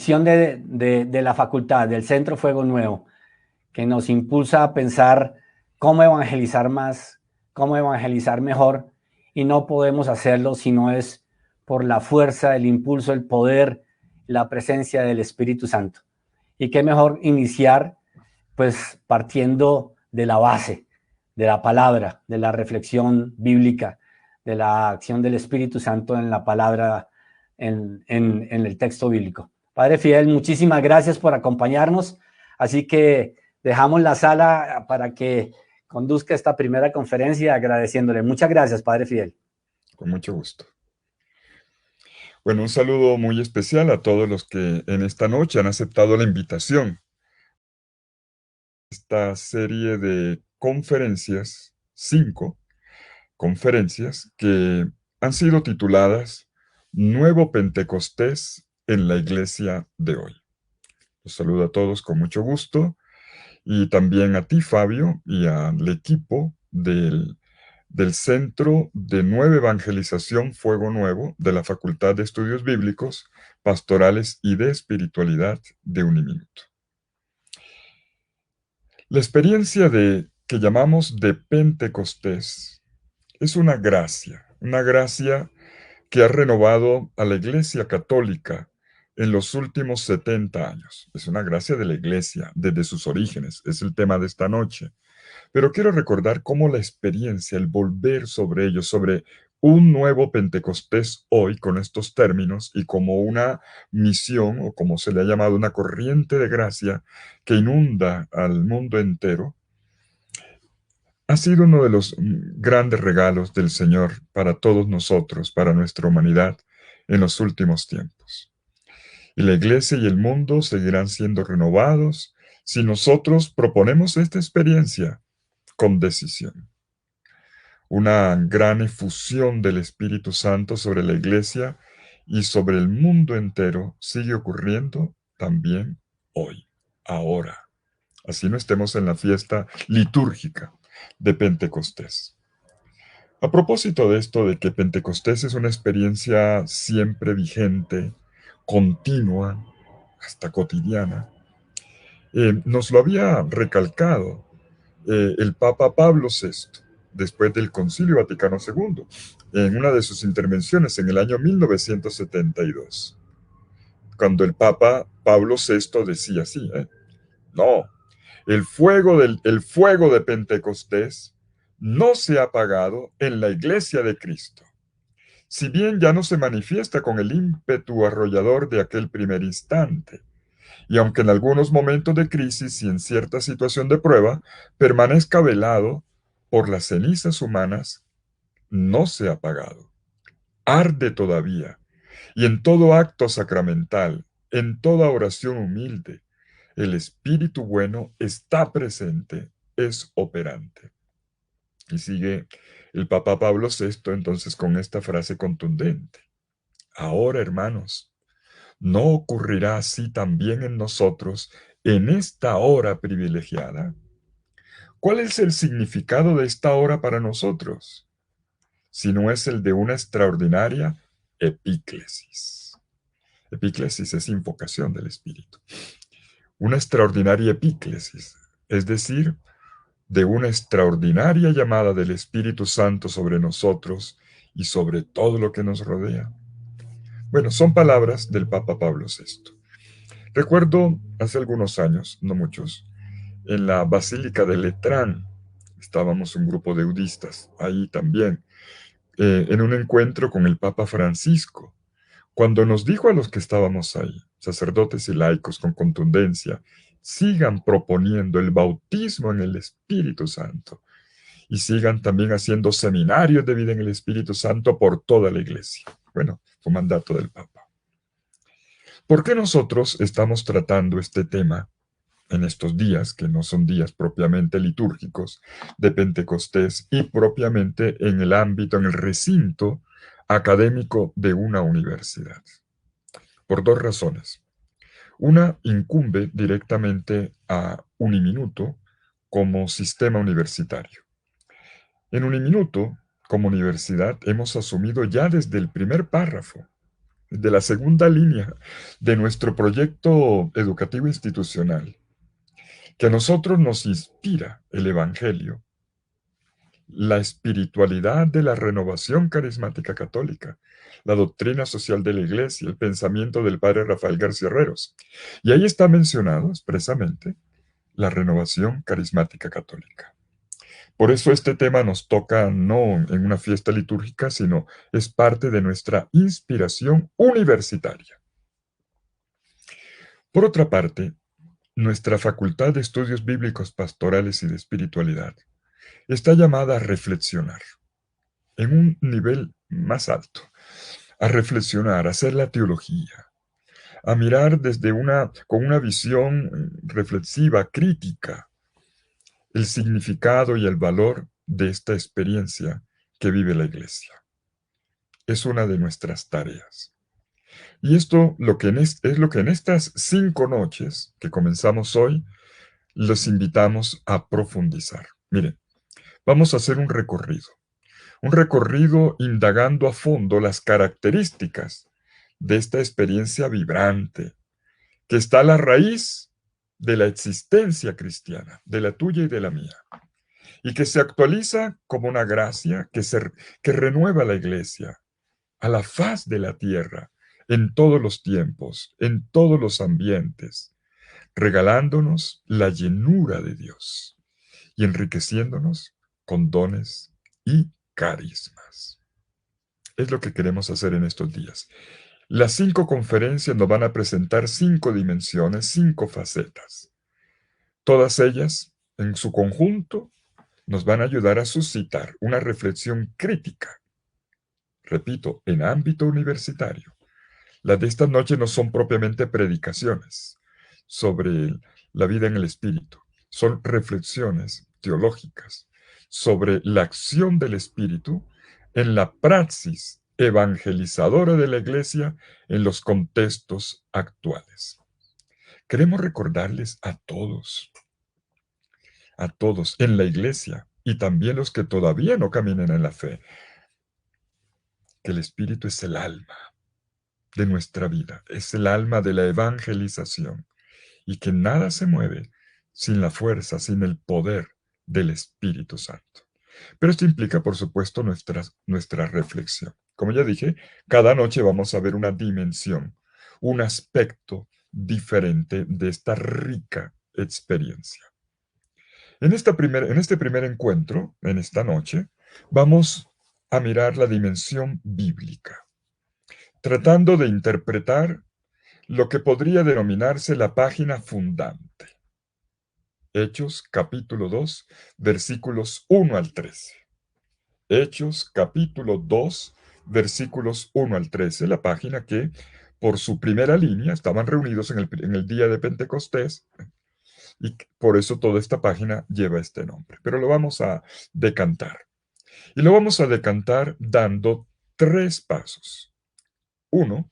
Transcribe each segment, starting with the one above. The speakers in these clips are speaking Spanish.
reflexión de la facultad, del Centro Fuego Nuevo, que nos impulsa a pensar cómo evangelizar más, cómo evangelizar mejor, y no podemos hacerlo si no es por la fuerza, el impulso, el poder, la presencia del Espíritu Santo. Y qué mejor iniciar pues partiendo de la base, de la palabra, de la reflexión bíblica, de la acción del Espíritu Santo en la palabra, en el texto bíblico. Padre Fidel, muchísimas gracias por acompañarnos. Así que dejamos la sala para que conduzca esta primera conferencia agradeciéndole. Muchas gracias, Padre Fidel. Con mucho gusto. Bueno, un saludo muy especial a todos los que en esta noche han aceptado la invitación. Esta serie de conferencias, 5 conferencias que han sido tituladas Nuevo Pentecostés en la Iglesia de hoy. Los saludo a todos con mucho gusto y también a ti, Fabio, y al equipo del Centro de Nueva Evangelización Fuego Nuevo de la Facultad de Estudios Bíblicos, Pastorales y de Espiritualidad de Uniminuto. La experiencia que llamamos de Pentecostés es una gracia que ha renovado a la Iglesia Católica en los últimos 70 años. Es una gracia de la Iglesia desde sus orígenes, es el tema de esta noche. Pero quiero recordar cómo la experiencia, el volver sobre ello, sobre un nuevo Pentecostés hoy con estos términos y como una misión, o como se le ha llamado, una corriente de gracia que inunda al mundo entero, ha sido uno de los grandes regalos del Señor para todos nosotros, para nuestra humanidad, en los últimos tiempos. Y la Iglesia y el mundo seguirán siendo renovados si nosotros proponemos esta experiencia con decisión. Una gran efusión del Espíritu Santo sobre la Iglesia y sobre el mundo entero sigue ocurriendo también hoy, ahora. Así no estemos en la fiesta litúrgica de Pentecostés. A propósito de esto, de que Pentecostés es una experiencia siempre vigente, continua, hasta cotidiana, nos lo había recalcado el Papa Pablo VI, después del Concilio Vaticano II, en una de sus intervenciones en el año 1972, cuando el Papa Pablo VI decía así, no, el fuego de Pentecostés no se ha apagado en la Iglesia de Cristo. Si bien ya no se manifiesta con el ímpetu arrollador de aquel primer instante, y aunque en algunos momentos de crisis y en cierta situación de prueba permanezca velado por las cenizas humanas, no se ha apagado. Arde todavía, y en todo acto sacramental, en toda oración humilde, el Espíritu bueno está presente, es operante. Y sigue el Papa Pablo VI entonces con esta frase contundente. Ahora, hermanos, ¿no ocurrirá así también en nosotros en esta hora privilegiada? ¿Cuál es el significado de esta hora para nosotros? Si no es el de una extraordinaria epíclesis. Epíclesis es invocación del Espíritu. Una extraordinaria epíclesis, es decir, de una extraordinaria llamada del Espíritu Santo sobre nosotros y sobre todo lo que nos rodea. Bueno, son palabras del Papa Pablo VI. Recuerdo hace algunos años, no muchos, en la Basílica de Letrán, estábamos un grupo de eudistas ahí también, en un encuentro con el Papa Francisco, cuando nos dijo a los que estábamos ahí, sacerdotes y laicos con contundencia, sigan proponiendo el bautismo en el Espíritu Santo y sigan también haciendo seminarios de vida en el Espíritu Santo por toda la iglesia. Bueno, fue mandato del Papa. ¿Por qué nosotros estamos tratando este tema en estos días, que no son días propiamente litúrgicos de Pentecostés y propiamente en el ámbito, en el recinto académico de una universidad? Por dos razones. Una incumbe directamente a Uniminuto como sistema universitario. En Uniminuto, como universidad, hemos asumido ya desde el primer párrafo de la segunda línea de nuestro proyecto educativo institucional, que a nosotros nos inspira el Evangelio, la espiritualidad de la renovación carismática católica, la doctrina social de la Iglesia, el pensamiento del padre Rafael García Herreros. Y ahí está mencionado expresamente la renovación carismática católica. Por eso este tema nos toca no en una fiesta litúrgica, sino es parte de nuestra inspiración universitaria. Por otra parte, nuestra Facultad de Estudios Bíblicos Pastorales y de Espiritualidad está llamada a reflexionar en un nivel más alto, a reflexionar, a hacer la teología, a mirar con una visión reflexiva, crítica, el significado y el valor de esta experiencia que vive la Iglesia. Es una de nuestras tareas. Y esto es lo que en estas 5 noches que comenzamos hoy, los invitamos a profundizar. Miren, vamos a hacer un recorrido indagando a fondo las características de esta experiencia vibrante, que está a la raíz de la existencia cristiana, de la tuya y de la mía, y que se actualiza como una gracia que renueva la iglesia a la faz de la tierra, en todos los tiempos, en todos los ambientes, regalándonos la llenura de Dios y enriqueciéndonos con dones y carismas. Es lo que queremos hacer en estos días. Las 5 conferencias nos van a presentar 5 dimensiones, 5 facetas. Todas ellas, en su conjunto, nos van a ayudar a suscitar una reflexión crítica. Repito, en ámbito universitario. Las de esta noche no son propiamente predicaciones sobre la vida en el espíritu, son reflexiones teológicas sobre la acción del espíritu en la praxis evangelizadora de la iglesia en los contextos actuales. Queremos recordarles a todos en la iglesia y también los que todavía no caminen en la fe, que el espíritu es el alma de nuestra vida, es el alma de la evangelización y que nada se mueve sin la fuerza, sin el poder del Espíritu Santo. Pero esto implica, por supuesto, nuestra reflexión. Como ya dije, cada noche vamos a ver una dimensión, un aspecto diferente de esta rica experiencia. En este primer encuentro, en esta noche, vamos a mirar la dimensión bíblica, tratando de interpretar lo que podría denominarse la página fundante. Hechos capítulo 2, versículos 1 al 13. Hechos capítulo 2, versículos 1 al 13, la página que por su primera línea estaban reunidos en el día de Pentecostés y por eso toda esta página lleva este nombre. Pero lo vamos a decantar. Y lo vamos a decantar dando 3 pasos. 1,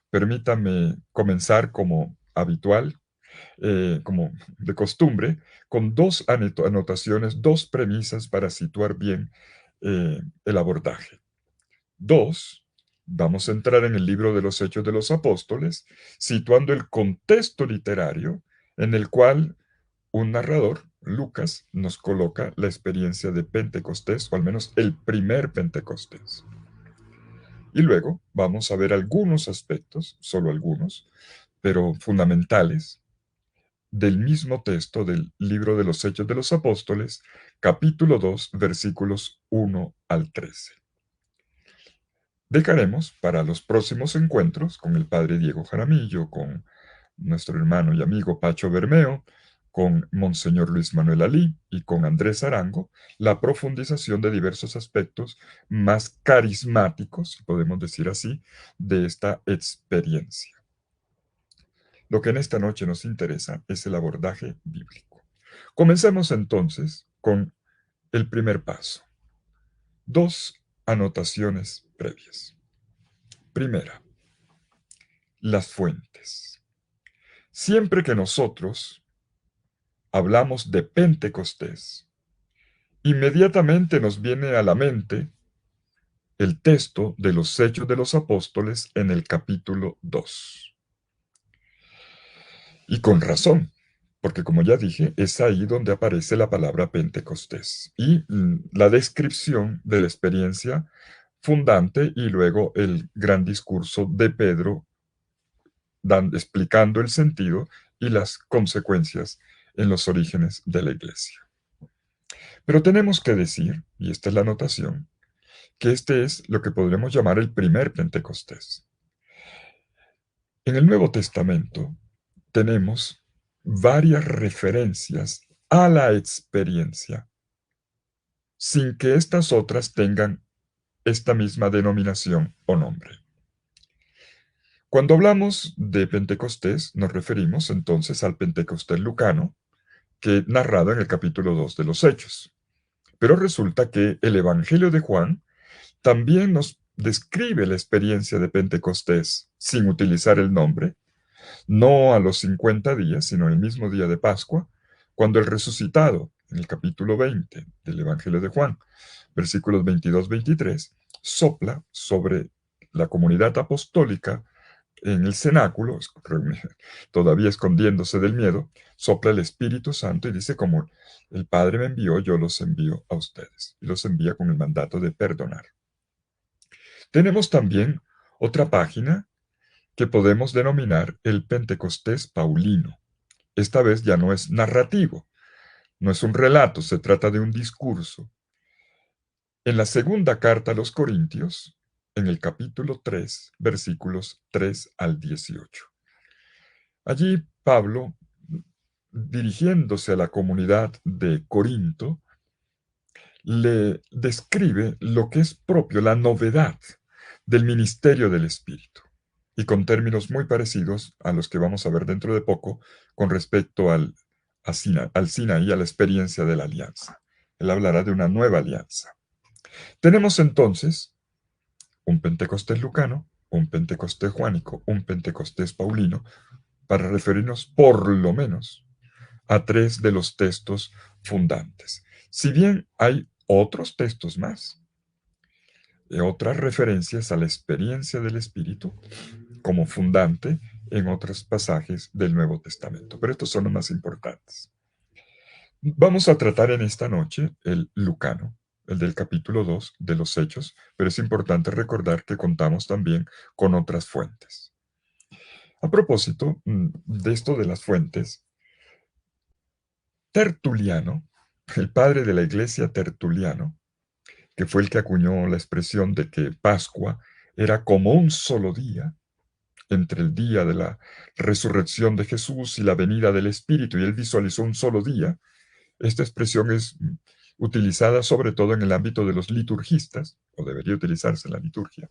permítame comenzar como habitual, como de costumbre, con 2 anotaciones, 2 premisas para situar bien el abordaje. 2, vamos a entrar en el libro de los Hechos de los Apóstoles, situando el contexto literario en el cual un narrador, Lucas, nos coloca la experiencia de Pentecostés, o al menos el primer Pentecostés. Y luego vamos a ver algunos aspectos, solo algunos, pero fundamentales, del mismo texto del libro de los Hechos de los Apóstoles, capítulo 2, versículos 1 al 13. Dejaremos para los próximos encuentros con el padre Diego Jaramillo, con nuestro hermano y amigo Pacho Bermeo, con Monseñor Luis Manuel Alí y con Andrés Arango, la profundización de diversos aspectos más carismáticos, si podemos decir así, de esta experiencia. Lo que en esta noche nos interesa es el abordaje bíblico. Comencemos entonces con el primer paso. 2 anotaciones previas. Primera, las fuentes. Siempre que nosotros hablamos de Pentecostés, inmediatamente nos viene a la mente el texto de los Hechos de los Apóstoles en el capítulo 2. Y con razón, porque como ya dije, es ahí donde aparece la palabra Pentecostés y la descripción de la experiencia fundante y luego el gran discurso de Pedro explicando el sentido y las consecuencias en los orígenes de la iglesia. Pero tenemos que decir, y esta es la anotación, que este es lo que podremos llamar el primer Pentecostés. En el Nuevo Testamento tenemos varias referencias a la experiencia, sin que estas otras tengan esta misma denominación o nombre. Cuando hablamos de Pentecostés, nos referimos entonces al Pentecostés lucano, que narrado en el capítulo 2 de los Hechos. Pero resulta que el Evangelio de Juan también nos describe la experiencia de Pentecostés sin utilizar el nombre, no a los 50 días, sino el mismo día de Pascua, cuando el resucitado, en el capítulo 20 del Evangelio de Juan, versículos 22-23, sopla sobre la comunidad apostólica en el cenáculo, todavía escondiéndose del miedo, sopla el Espíritu Santo y dice, como el Padre me envió, yo los envío a ustedes. Y los envía con el mandato de perdonar. Tenemos también otra página que podemos denominar el Pentecostés Paulino. Esta vez ya no es narrativo, no es un relato, se trata de un discurso. En la segunda carta a los Corintios, en el capítulo 3, versículos 3 al 18. Allí Pablo, dirigiéndose a la comunidad de Corinto, le describe lo que es propio, la novedad del ministerio del Espíritu, y con términos muy parecidos a los que vamos a ver dentro de poco con respecto al Sinaí, a la experiencia de la alianza. Él hablará de una nueva alianza. Tenemos entonces un Pentecostés lucano, un Pentecostés juánico, un Pentecostés paulino, para referirnos por lo menos a tres de los textos fundantes. Si bien hay otros textos más, otras referencias a la experiencia del Espíritu como fundante en otros pasajes del Nuevo Testamento, pero estos son los más importantes. Vamos a tratar en esta noche el lucano, el del capítulo 2 de los Hechos, pero es importante recordar que contamos también con otras fuentes. A propósito de esto de las fuentes, Tertuliano, el padre de la iglesia Tertuliano, que fue el que acuñó la expresión de que Pascua era como un solo día, entre el día de la resurrección de Jesús y la venida del Espíritu, y él visualizó un solo día. Esta expresión es utilizada sobre todo en el ámbito de los liturgistas, o debería utilizarse en la liturgia.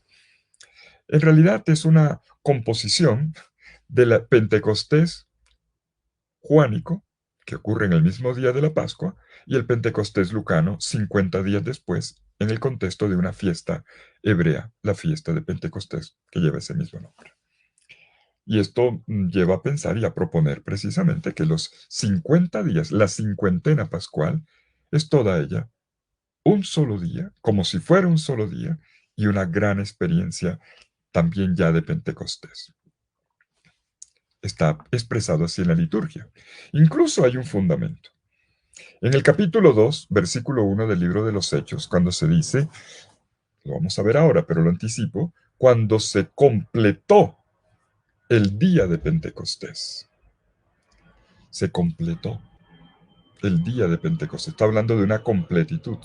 En realidad es una composición de la Pentecostés juánico, que ocurre en el mismo día de la Pascua, y el Pentecostés lucano 50 días después, en el contexto de una fiesta hebrea, la fiesta de Pentecostés, que lleva ese mismo nombre. Y esto lleva a pensar y a proponer precisamente que los 50 días, la cincuentena pascual, es toda ella un solo día, como si fuera un solo día, y una gran experiencia también ya de Pentecostés. Está expresado así en la liturgia. Incluso hay un fundamento. En el capítulo 2, versículo 1 del libro de los Hechos, cuando se dice, lo vamos a ver ahora, pero lo anticipo, cuando se completó el día de Pentecostés. Se completó el día de Pentecostés. Está hablando de una completitud,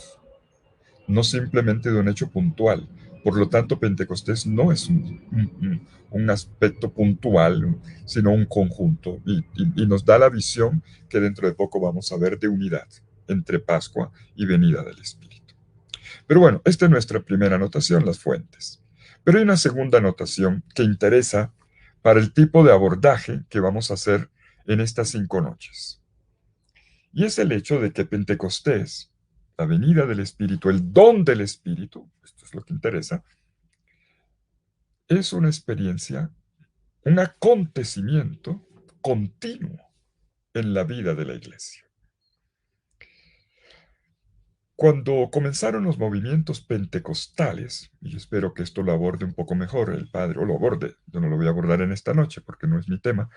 no simplemente de un hecho puntual. Por lo tanto, Pentecostés no es un aspecto puntual, sino un conjunto. Y nos da la visión que dentro de poco vamos a ver de unidad entre Pascua y venida del Espíritu. Pero bueno, esta es nuestra primera anotación, las fuentes. Pero hay una segunda anotación que interesa para el tipo de abordaje que vamos a hacer en estas 5 noches. Y es el hecho de que Pentecostés, la venida del Espíritu, el don del Espíritu, esto es lo que interesa, es una experiencia, un acontecimiento continuo en la vida de la iglesia. Cuando comenzaron los movimientos pentecostales, y yo espero que esto lo aborde un poco mejor el padre, o lo aborde, yo no lo voy a abordar en esta noche porque no es mi tema,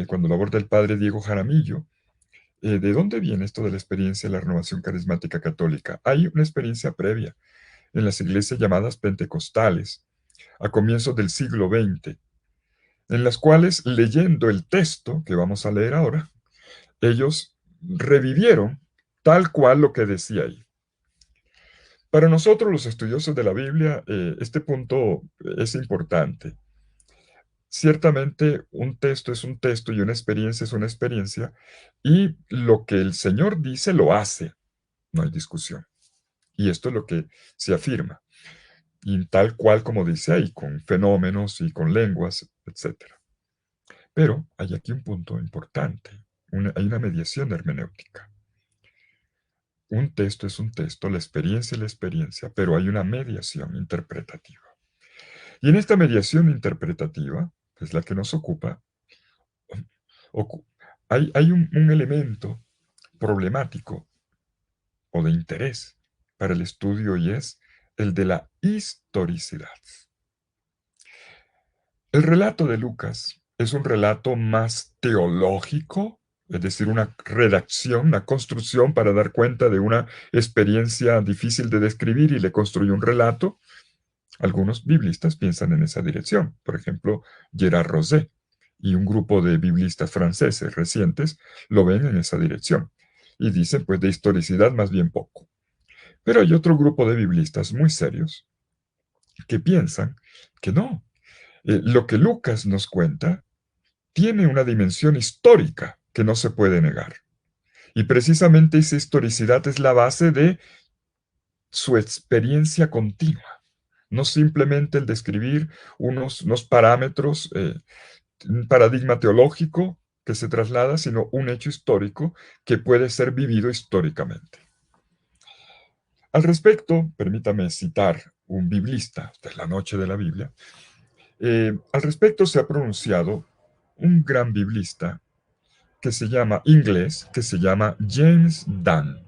cuando lo aborda el padre Diego Jaramillo, ¿de dónde viene esto de la experiencia de la renovación carismática católica? Hay una experiencia previa en las iglesias llamadas pentecostales, a comienzos del siglo XX, en las cuales, leyendo el texto que vamos a leer ahora, ellos revivieron tal cual lo que decía ahí. Para nosotros, los estudiosos de la Biblia, este punto es importante. Ciertamente, un texto es un texto y una experiencia es una experiencia, y lo que el Señor dice lo hace, no hay discusión. Y esto es lo que se afirma, y tal cual como dice ahí, con fenómenos y con lenguas, etc. Pero hay aquí un punto importante, hay una mediación hermenéutica. Un texto es un texto, la experiencia es la experiencia, pero hay una mediación interpretativa. Y en esta mediación interpretativa, que es la que nos ocupa, hay un elemento problemático o de interés para el estudio, y es el de la historicidad. El relato de Lucas es un relato más teológico, es decir, una redacción, una construcción para dar cuenta de una experiencia difícil de describir y le construye un relato. Algunos biblistas piensan en esa dirección. Por ejemplo, Gerard Rosé y un grupo de biblistas franceses recientes lo ven en esa dirección y dicen, pues, de historicidad más bien poco. Pero hay otro grupo de biblistas muy serios que piensan que no. Lo que Lucas nos cuenta tiene una dimensión histórica que no se puede negar. Y precisamente esa historicidad es la base de su experiencia continua. No simplemente el describir unos parámetros, un paradigma teológico que se traslada, sino un hecho histórico que puede ser vivido históricamente. Al respecto, permítame citar un biblista de la noche de la Biblia. Al respecto se ha pronunciado un gran biblista inglés, que se llama James Dunn.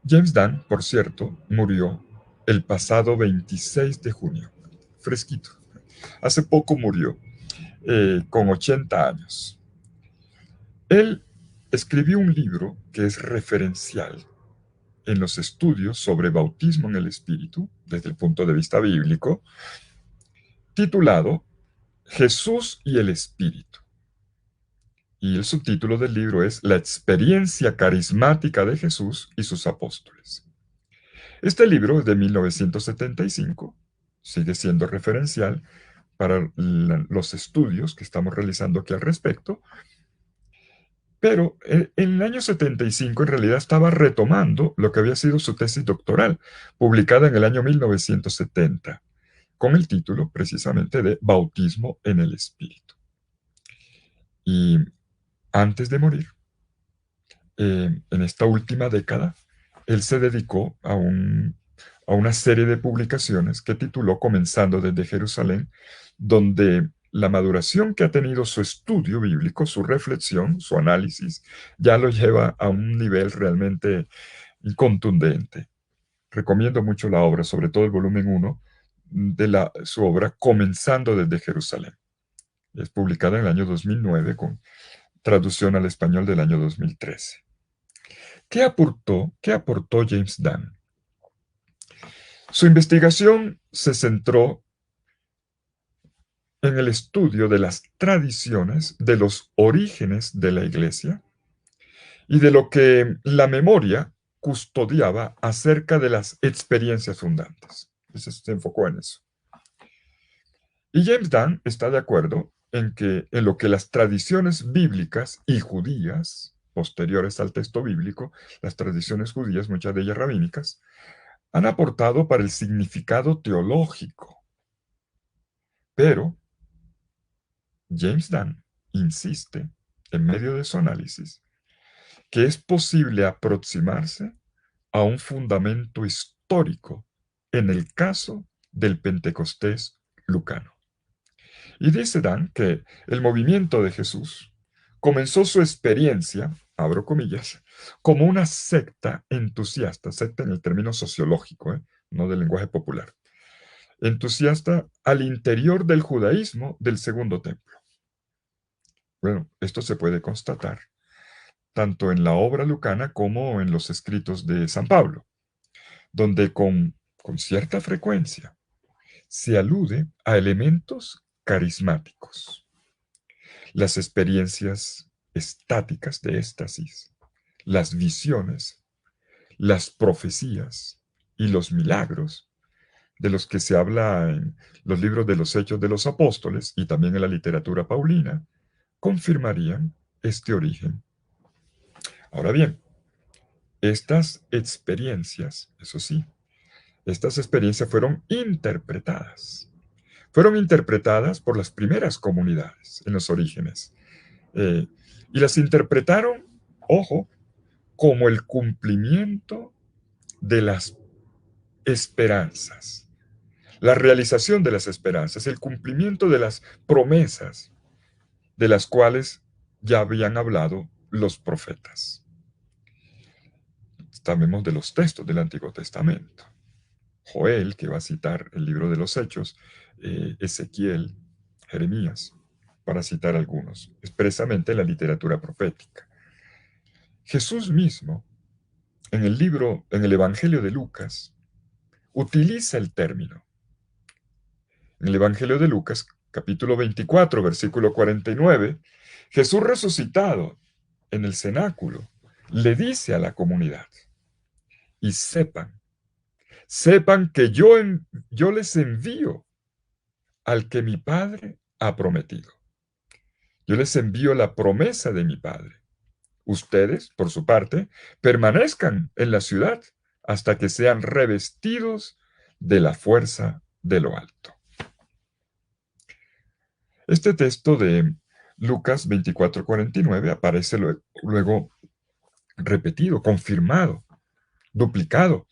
James Dunn, por cierto, murió el pasado 26 de junio, fresquito. Hace poco murió, con 80 años. Él escribió un libro que es referencial en los estudios sobre bautismo en el Espíritu, desde el punto de vista bíblico, titulado Jesús y el Espíritu. Y el subtítulo del libro es La experiencia carismática de Jesús y sus apóstoles. Este libro es de 1975, sigue siendo referencial para los estudios que estamos realizando aquí al respecto, pero en el año 75 en realidad estaba retomando lo que había sido su tesis doctoral, publicada en el año 1970, con el título precisamente de Bautismo en el Espíritu. Y antes de morir, en esta última década, él se dedicó a una serie de publicaciones que tituló Comenzando desde Jerusalén, donde la maduración que ha tenido su estudio bíblico, su reflexión, su análisis, ya lo lleva a un nivel realmente contundente. Recomiendo mucho la obra, sobre todo el volumen 1 de su obra Comenzando desde Jerusalén. Es publicada en el año 2009 con traducción al español del año 2013. ¿Qué aportó James Dunn? Su investigación se centró en el estudio de las tradiciones, de los orígenes de la Iglesia y de lo que la memoria custodiaba acerca de las experiencias fundantes. Se enfocó en eso. Y James Dunn está de acuerdo en lo que las tradiciones bíblicas y judías, posteriores al texto bíblico, las tradiciones judías, muchas de ellas rabínicas, han aportado para el significado teológico. Pero James Dunn insiste, en medio de su análisis, que es posible aproximarse a un fundamento histórico en el caso del Pentecostés lucano. Y dice Dunn que el movimiento de Jesús comenzó su experiencia, abro comillas, como una secta entusiasta, secta en el término sociológico, no del lenguaje popular, entusiasta al interior del judaísmo del Segundo Templo. Bueno, esto se puede constatar tanto en la obra lucana como en los escritos de San Pablo, donde con cierta frecuencia se alude a elementos carismáticos, las experiencias estáticas de éxtasis, las visiones, las profecías y los milagros de los que se habla en los libros de los Hechos de los Apóstoles y también en la literatura paulina, confirmarían este origen. Ahora bien, estas experiencias, eso sí, estas experiencias fueron interpretadas. Fueron interpretadas por las primeras comunidades en los orígenes. Y las interpretaron, ojo, como el cumplimiento de las esperanzas, la realización de las esperanzas, el cumplimiento de las promesas de las cuales ya habían hablado los profetas. Sabemos de los textos del Antiguo Testamento. Joel, que va a citar el libro de los Hechos, Ezequiel, Jeremías, para citar algunos, expresamente en la literatura profética. Jesús mismo, en el Evangelio de Lucas, utiliza el término. En el Evangelio de Lucas, capítulo 24, versículo 49, Jesús resucitado en el cenáculo le dice a la comunidad, y sepan que yo les envío al que mi Padre ha prometido. Yo les envío la promesa de mi Padre. Ustedes, por su parte, permanezcan en la ciudad hasta que sean revestidos de la fuerza de lo alto. Este texto de Lucas 24:49 aparece luego repetido, confirmado, duplicado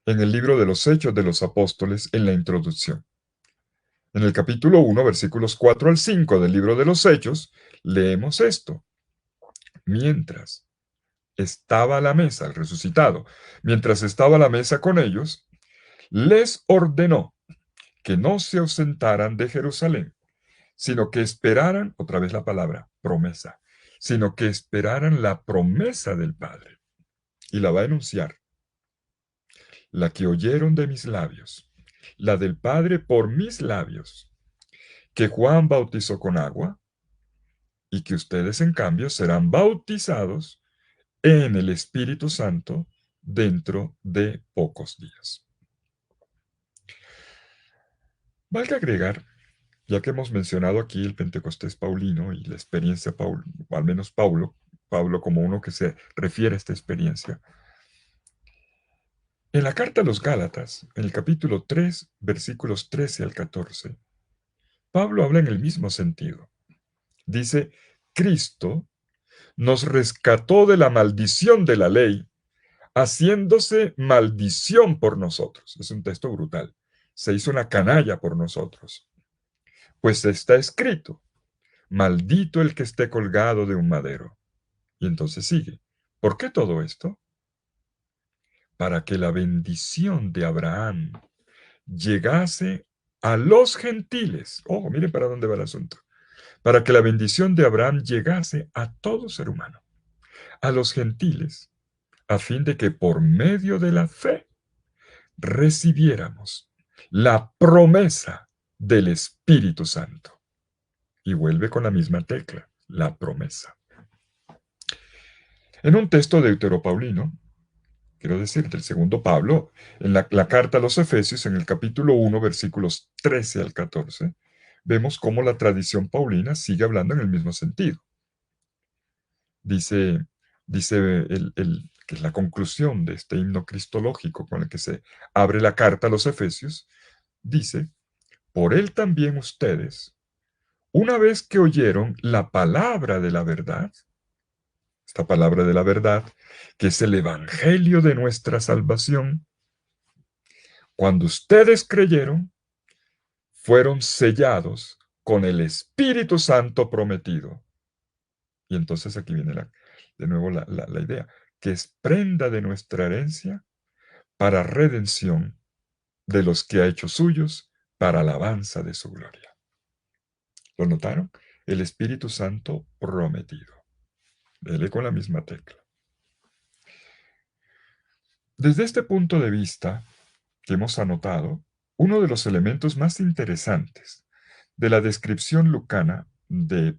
en el libro de los Hechos de los Apóstoles en la introducción. En el capítulo 1, versículos 4 al 5 del libro de los Hechos, leemos esto. Mientras estaba a la mesa, el resucitado, mientras estaba a la mesa con ellos, les ordenó que no se ausentaran de Jerusalén, sino que esperaran, otra vez la palabra, promesa, sino que esperaran la promesa del Padre. Y la va a enunciar. La que oyeron de mis labios, la del Padre por mis labios, que Juan bautizó con agua, y que ustedes en cambio serán bautizados en el Espíritu Santo dentro de pocos días. Valga agregar, ya que hemos mencionado aquí el Pentecostés paulino y la experiencia Paulo, o al menos Pablo como uno que se refiere a esta experiencia. En la carta a los Gálatas, en el capítulo 3, versículos 13 al 14, Pablo habla en el mismo sentido. Dice, Cristo nos rescató de la maldición de la ley, haciéndose maldición por nosotros. Es un texto brutal. Se hizo una canalla por nosotros. Pues está escrito, maldito el que esté colgado de un madero. Y entonces sigue. ¿Por qué todo esto? Para que la bendición de Abraham llegase a los gentiles. Ojo, miren para dónde va el asunto. Para que la bendición de Abraham llegase a todo ser humano, a los gentiles, a fin de que por medio de la fe recibiéramos la promesa del Espíritu Santo. Y vuelve con la misma tecla, la promesa. En un texto deuteropaulino, quiero decir, del segundo Pablo, en la carta a los Efesios, en el capítulo 1, versículos 13 al 14, vemos cómo la tradición paulina sigue hablando en el mismo sentido. Dice que es la conclusión de este himno cristológico con el que se abre la carta a los Efesios, dice, por él también ustedes, una vez que oyeron la palabra de la verdad, esta palabra de la verdad, que es el evangelio de nuestra salvación, cuando ustedes creyeron, fueron sellados con el Espíritu Santo prometido. Y entonces aquí viene de nuevo la idea. que es prenda de nuestra herencia para redención de los que ha hecho suyos para alabanza de su gloria. ¿Lo notaron? El Espíritu Santo prometido. Dele con la misma tecla. Desde este punto de vista que hemos anotado, uno de los elementos más interesantes de la descripción lucana de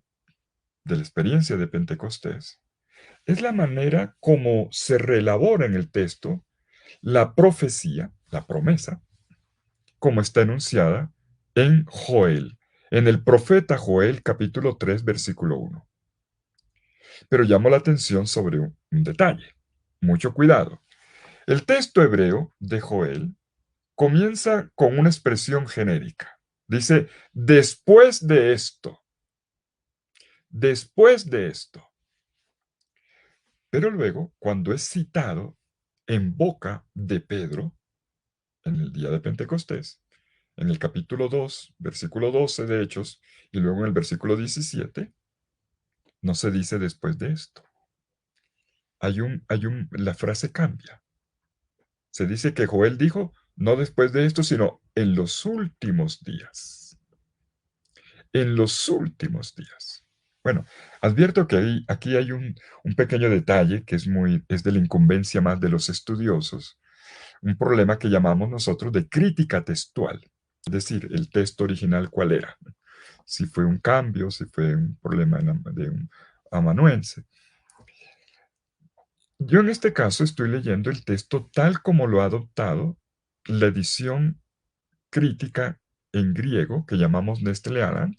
la experiencia de Pentecostés es la manera como se reelabora en el texto la profecía, la promesa, como está enunciada en Joel, en el profeta Joel capítulo 3 versículo 1. Pero llamo la atención sobre un detalle. Mucho cuidado. El texto hebreo de Joel comienza con una expresión genérica. Dice, después de esto, después de esto. Pero luego, cuando es citado en boca de Pedro, en el día de Pentecostés, en el capítulo 2, versículo 12 de Hechos, y luego en el versículo 17, no se dice después de esto. La frase cambia. Se dice que Joel dijo, no después de esto, sino en los últimos días. En los últimos días. Bueno, advierto que aquí hay un pequeño detalle que es de la incumbencia más de los estudiosos, un problema que llamamos nosotros de crítica textual. Es decir, el texto original, ¿cuál era? Si fue un cambio, si fue un problema de un amanuense. Yo en este caso estoy leyendo el texto tal como lo ha adoptado la edición crítica en griego que llamamos Nestle Aland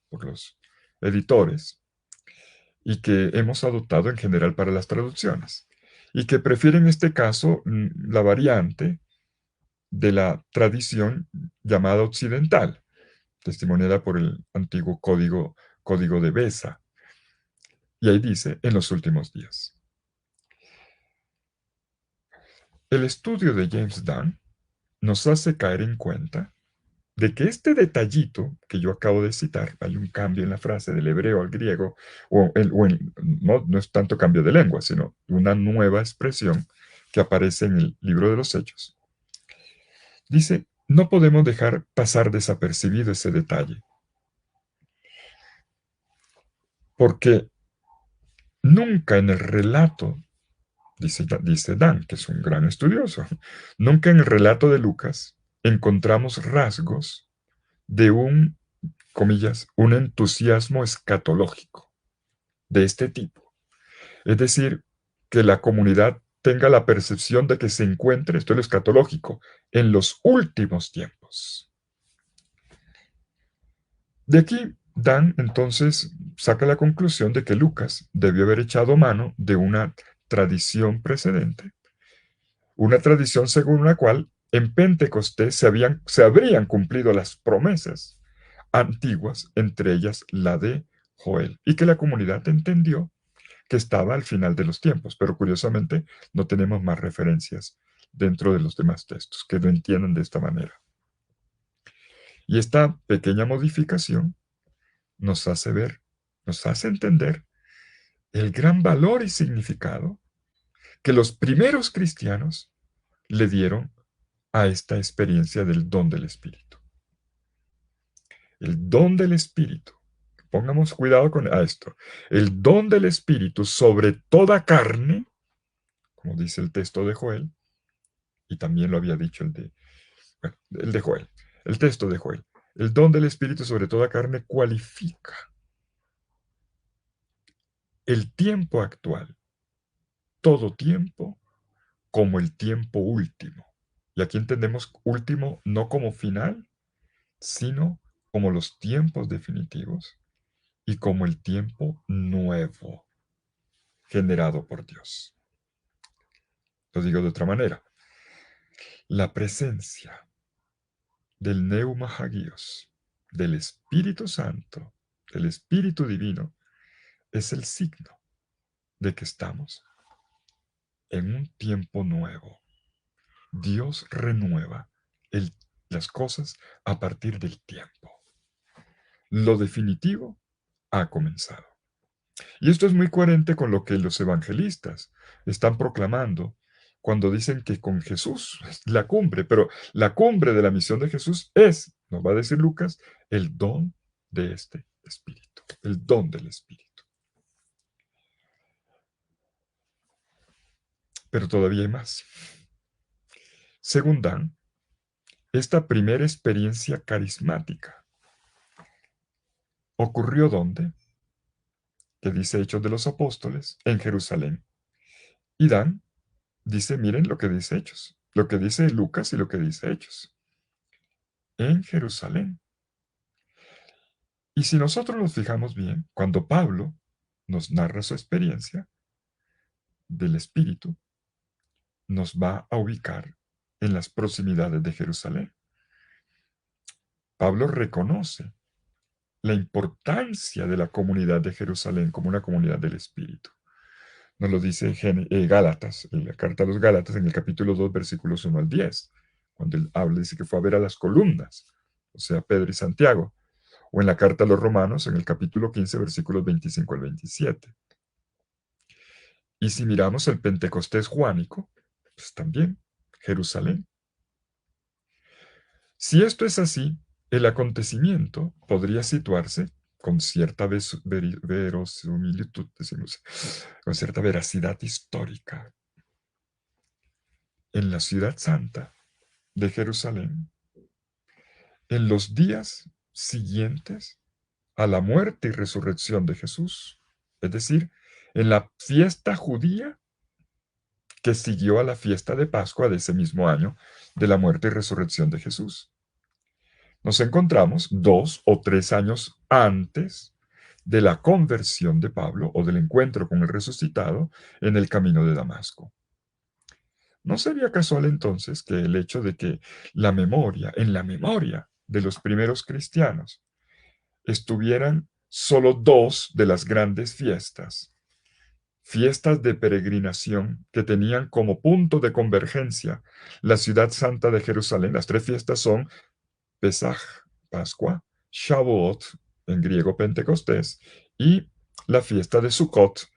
por los editores y que hemos adoptado en general para las traducciones y que prefiere en este caso la variante de la tradición llamada occidental, testimoniada por el antiguo código de Besa. Y ahí dice, en los últimos días. El estudio de James Dunn nos hace caer en cuenta de que este detallito que yo acabo de citar, hay un cambio en la frase del hebreo al griego, no es tanto cambio de lengua, sino una nueva expresión que aparece en el libro de los Hechos. Dice, no podemos dejar pasar desapercibido ese detalle, porque nunca en el relato, dice Dan, que es un gran estudioso, nunca en el relato de Lucas encontramos rasgos de comillas, un entusiasmo escatológico de este tipo. Es decir, que la comunidad tenga la percepción de que se encuentre, esto es lo escatológico, en los últimos tiempos. De aquí, Dan entonces saca la conclusión de que Lucas debió haber echado mano de una tradición precedente, una tradición según la cual en Pentecostés se habrían cumplido las promesas antiguas, entre ellas la de Joel, y que la comunidad entendió que estaba al final de los tiempos, pero curiosamente no tenemos más referencias dentro de los demás textos que lo entiendan de esta manera. Y esta pequeña modificación nos hace ver, nos hace entender el gran valor y significado que los primeros cristianos le dieron a esta experiencia del don del Espíritu. El don del Espíritu. Pongamos cuidado con esto. El don del Espíritu sobre toda carne, como dice el texto de Joel, y también lo había dicho el de Joel, el texto de Joel. El don del Espíritu sobre toda carne cualifica el tiempo actual, todo tiempo, como el tiempo último. Y aquí entendemos último no como final, sino como los tiempos definitivos y como el tiempo nuevo generado por Dios. Lo digo de otra manera. La presencia del Neuma Hagios, del Espíritu Santo, del Espíritu Divino, es el signo de que estamos en un tiempo nuevo. Dios renueva las cosas a partir del tiempo. Lo definitivo ha comenzado. Y esto es muy coherente con lo que los evangelistas están proclamando cuando dicen que con Jesús es la cumbre, pero la cumbre de la misión de Jesús es, nos va a decir Lucas, el don de este Espíritu, el don del Espíritu. Pero todavía hay más. Según Dan, esta primera experiencia carismática ocurrió ¿dónde? Que dice Hechos de los Apóstoles, en Jerusalén. Y Dan dice, miren lo que dice Hechos, lo que dice Lucas y lo que dice Hechos. En Jerusalén. Y si nosotros nos fijamos bien, cuando Pablo nos narra su experiencia del Espíritu, nos va a ubicar en las proximidades de Jerusalén. Pablo reconoce la importancia de la comunidad de Jerusalén como una comunidad del Espíritu. Nos lo dice Gálatas, en la carta a los Gálatas, en el capítulo 2, versículos 1 al 10, cuando él habla, dice que fue a ver a las columnas, o sea, Pedro y Santiago, o en la carta a los Romanos, en el capítulo 15, versículos 25 al 27. Y si miramos el Pentecostés juánico, pues también Jerusalén. Si esto es así, el acontecimiento podría situarse con cierta verosimilitud, decimos, con cierta veracidad histórica en la ciudad santa de Jerusalén, en los días siguientes a la muerte y resurrección de Jesús, es decir, en la fiesta judía que siguió a la fiesta de Pascua de ese mismo año de la muerte y resurrección de Jesús. Nos encontramos 2 o 3 años antes de la conversión de Pablo o del encuentro con el resucitado en el camino de Damasco. ¿No sería casual entonces que el hecho de que en la memoria de los primeros cristianos, estuvieran solo dos de las grandes fiestas de peregrinación que tenían como punto de convergencia la ciudad santa de Jerusalén? Las tres fiestas son Pesaj, Pascua, Shavuot, en griego Pentecostés, y la fiesta de Sukkot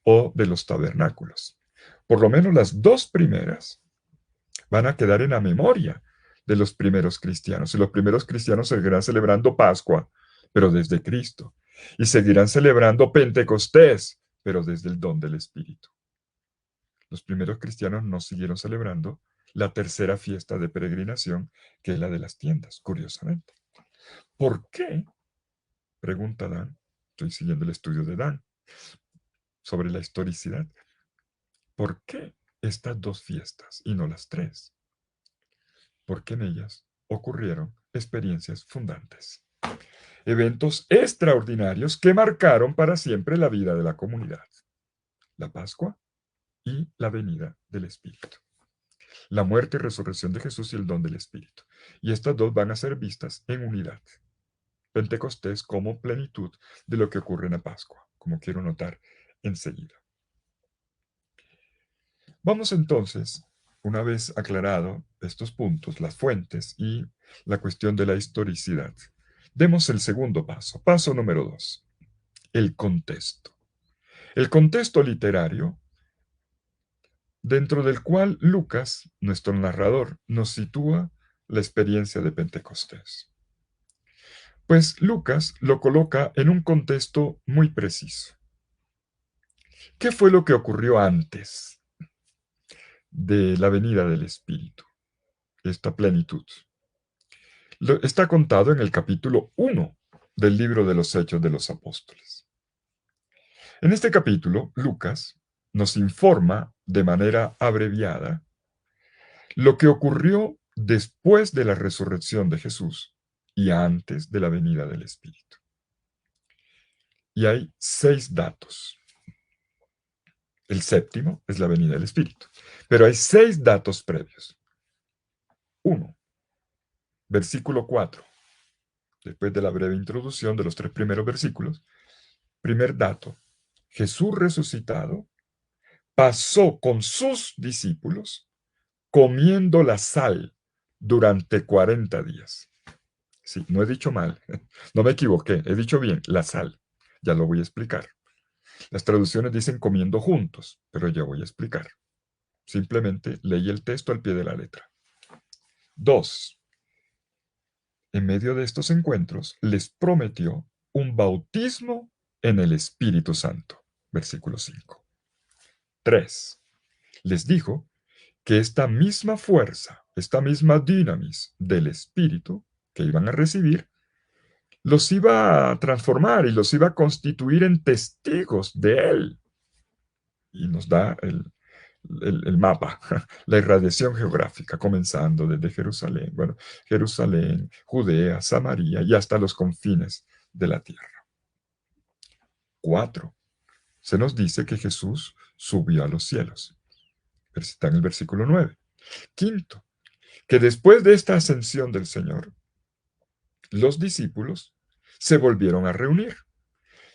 o de los tabernáculos. Por lo menos las dos primeras van a quedar en la memoria de los primeros cristianos. Y los primeros cristianos seguirán celebrando Pascua, pero desde Cristo. Y seguirán celebrando Pentecostés, pero desde el don del Espíritu. Los primeros cristianos no siguieron celebrando la tercera fiesta de peregrinación, que es la de las tiendas, curiosamente. ¿Por qué? Pregunta Dan. Estoy siguiendo el estudio de Dan sobre la historicidad. ¿Por qué estas dos fiestas y no las tres? Porque en ellas ocurrieron experiencias fundantes, eventos extraordinarios que marcaron para siempre la vida de la comunidad. La Pascua y la venida del Espíritu. La muerte y resurrección de Jesús y el don del Espíritu. Y estas dos van a ser vistas en unidad. Pentecostés como plenitud de lo que ocurre en la Pascua, como quiero notar enseguida. Vamos entonces, una vez aclarado estos puntos, las fuentes y la cuestión de la historicidad, demos el segundo paso. Paso número 2, el contexto. El contexto literario dentro del cual Lucas, nuestro narrador, nos sitúa la experiencia de Pentecostés. Pues Lucas lo coloca en un contexto muy preciso. ¿Qué fue lo que ocurrió antes de la venida del Espíritu, esta plenitud? Está contado en el capítulo 1 del libro de los Hechos de los Apóstoles. En este capítulo, Lucas nos informa de manera abreviada lo que ocurrió después de la resurrección de Jesús y antes de la venida del Espíritu. Y hay 6 datos. El séptimo es la venida del Espíritu. Pero hay 6 datos previos. 1. Versículo 4. Después de la breve introducción de los 3 primeros versículos. Primer dato. Jesús resucitado pasó con sus discípulos comiendo la sal durante 40 días. Sí, no he dicho mal, no me equivoqué, he dicho bien, la sal. Ya lo voy a explicar. Las traducciones dicen comiendo juntos, pero ya voy a explicar. Simplemente leí el texto al pie de la letra. 2. En medio de estos encuentros, les prometió un bautismo en el Espíritu Santo. Versículo 5. 3. Les dijo que esta misma fuerza, esta misma dinamis del Espíritu que iban a recibir, los iba a transformar y los iba a constituir en testigos de Él. Y nos da el mapa, la irradiación geográfica, comenzando desde Jerusalén, bueno, Jerusalén, Judea, Samaria y hasta los confines de la tierra. 4. Se nos dice que Jesús subió a los cielos. Está en el versículo 9. 5. Que después de esta ascensión del Señor, los discípulos se volvieron a reunir.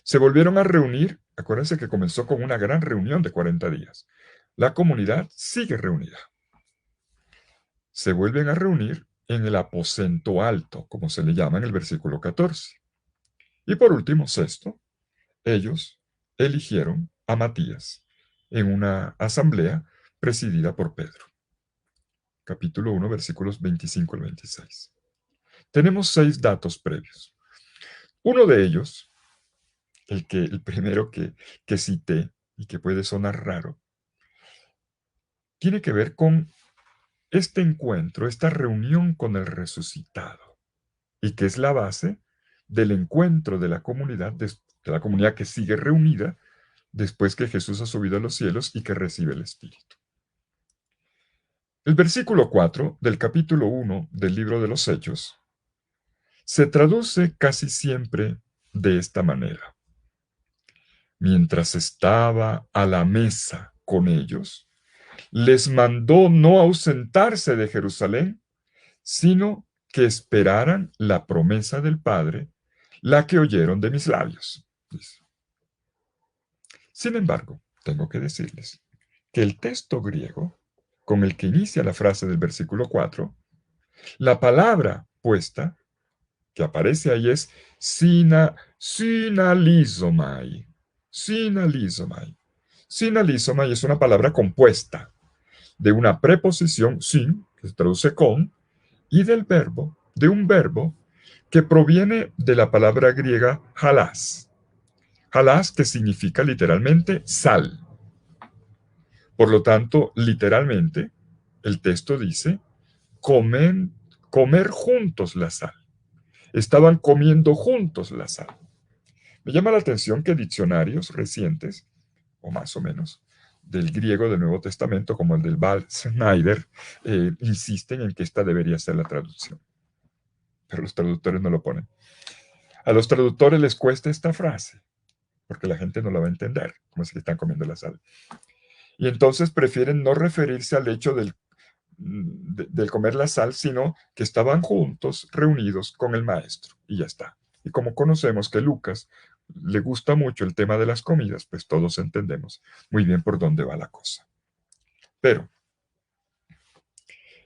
Se volvieron a reunir, acuérdense que comenzó con una gran reunión de 40 días. La comunidad sigue reunida. Se vuelven a reunir en el aposento alto, como se le llama en el versículo 14. Y por último, 6, ellos eligieron a Matías en una asamblea presidida por Pedro. Capítulo 1, versículos 25 al 26. Tenemos 6 datos previos. Uno de ellos, el primero que cité y que puede sonar raro, tiene que ver con este encuentro, esta reunión con el resucitado, y que es la base del encuentro de la comunidad que sigue reunida después que Jesús ha subido a los cielos y que recibe el Espíritu. El versículo 4 del capítulo 1 del libro de los Hechos se traduce casi siempre de esta manera. Mientras estaba a la mesa con ellos, les mandó no ausentarse de Jerusalén, sino que esperaran la promesa del Padre, la que oyeron de mis labios. Dice. Sin embargo, tengo que decirles que el texto griego, con el que inicia la frase del versículo 4, la palabra puesta, que aparece ahí es sinalizomai. Sinalizomai. Sinalizomai es una palabra compuesta de una preposición sin, que se traduce con, y de un verbo que proviene de la palabra griega halas. Halas, que significa literalmente sal. Por lo tanto, literalmente, el texto dice, comer juntos la sal. Estaban comiendo juntos la sal. Me llama la atención que diccionarios recientes, o más o menos, del griego del Nuevo Testamento, como el del Val Schneider, insisten en que esta debería ser la traducción. Pero los traductores no lo ponen. A los traductores les cuesta esta frase, porque la gente no la va a entender, como si están comiendo la sal. Y entonces prefieren no referirse al hecho del comer la sal, sino que estaban juntos, reunidos con el maestro, y ya está. Y como conocemos que Lucas le gusta mucho el tema de las comidas, pues todos entendemos muy bien por dónde va la cosa. Pero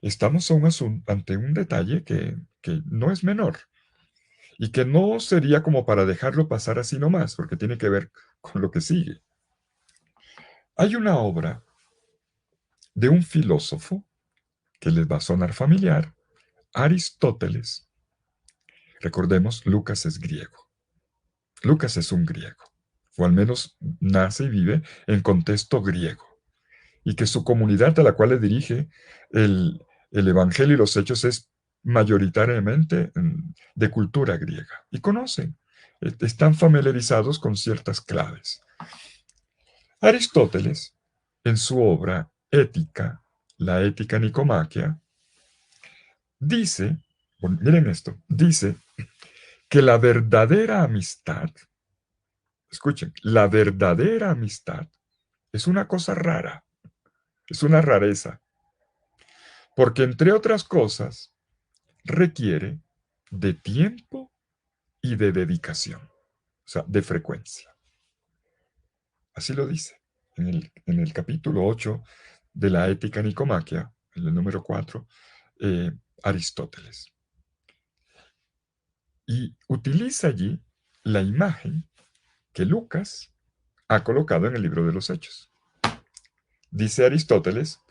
estamos ante un detalle que no es menor y que no sería como para dejarlo pasar así nomás, porque tiene que ver con lo que sigue. Hay una obra de un filósofo que les va a sonar familiar, Aristóteles. Recordemos, Lucas es griego. Lucas es un griego, o al menos nace y vive en contexto griego, y que su comunidad a la cual le dirige el Evangelio y los Hechos es mayoritariamente de cultura griega, y conocen, están familiarizados con ciertas claves. Aristóteles, en su obra Ética, la Ética Nicomaquia, dice, miren esto, dice que la verdadera amistad, escuchen, la verdadera amistad es una cosa rara, es una rareza, porque entre otras cosas requiere de tiempo y de dedicación, o sea, de frecuencia. Así lo dice en el capítulo 8 de la Ética Nicomaquia, en el número 4, Aristóteles. Y utiliza allí la imagen que Lucas ha colocado en el libro de los Hechos. Dice Aristóteles,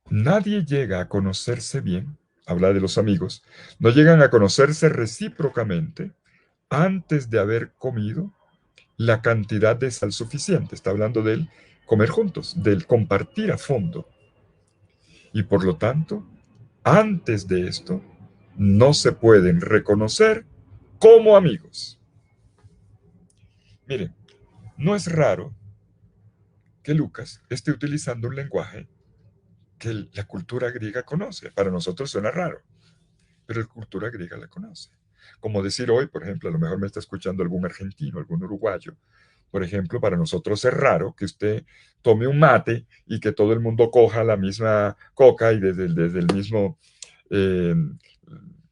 nadie llega a conocerse bien, habla de los amigos, no llegan a conocerse recíprocamente antes de haber comido la cantidad de sal suficiente. Está hablando del comer juntos, del compartir a fondo. Y por lo tanto, antes de esto, no se pueden reconocer como amigos. Miren, no es raro que Lucas esté utilizando un lenguaje que la cultura griega conoce. Para nosotros suena raro, pero la cultura griega la conoce. Como decir hoy, por ejemplo, a lo mejor me está escuchando algún argentino, algún uruguayo. Por ejemplo, para nosotros es raro que usted tome un mate y que todo el mundo coja la misma coca y desde el mismo eh,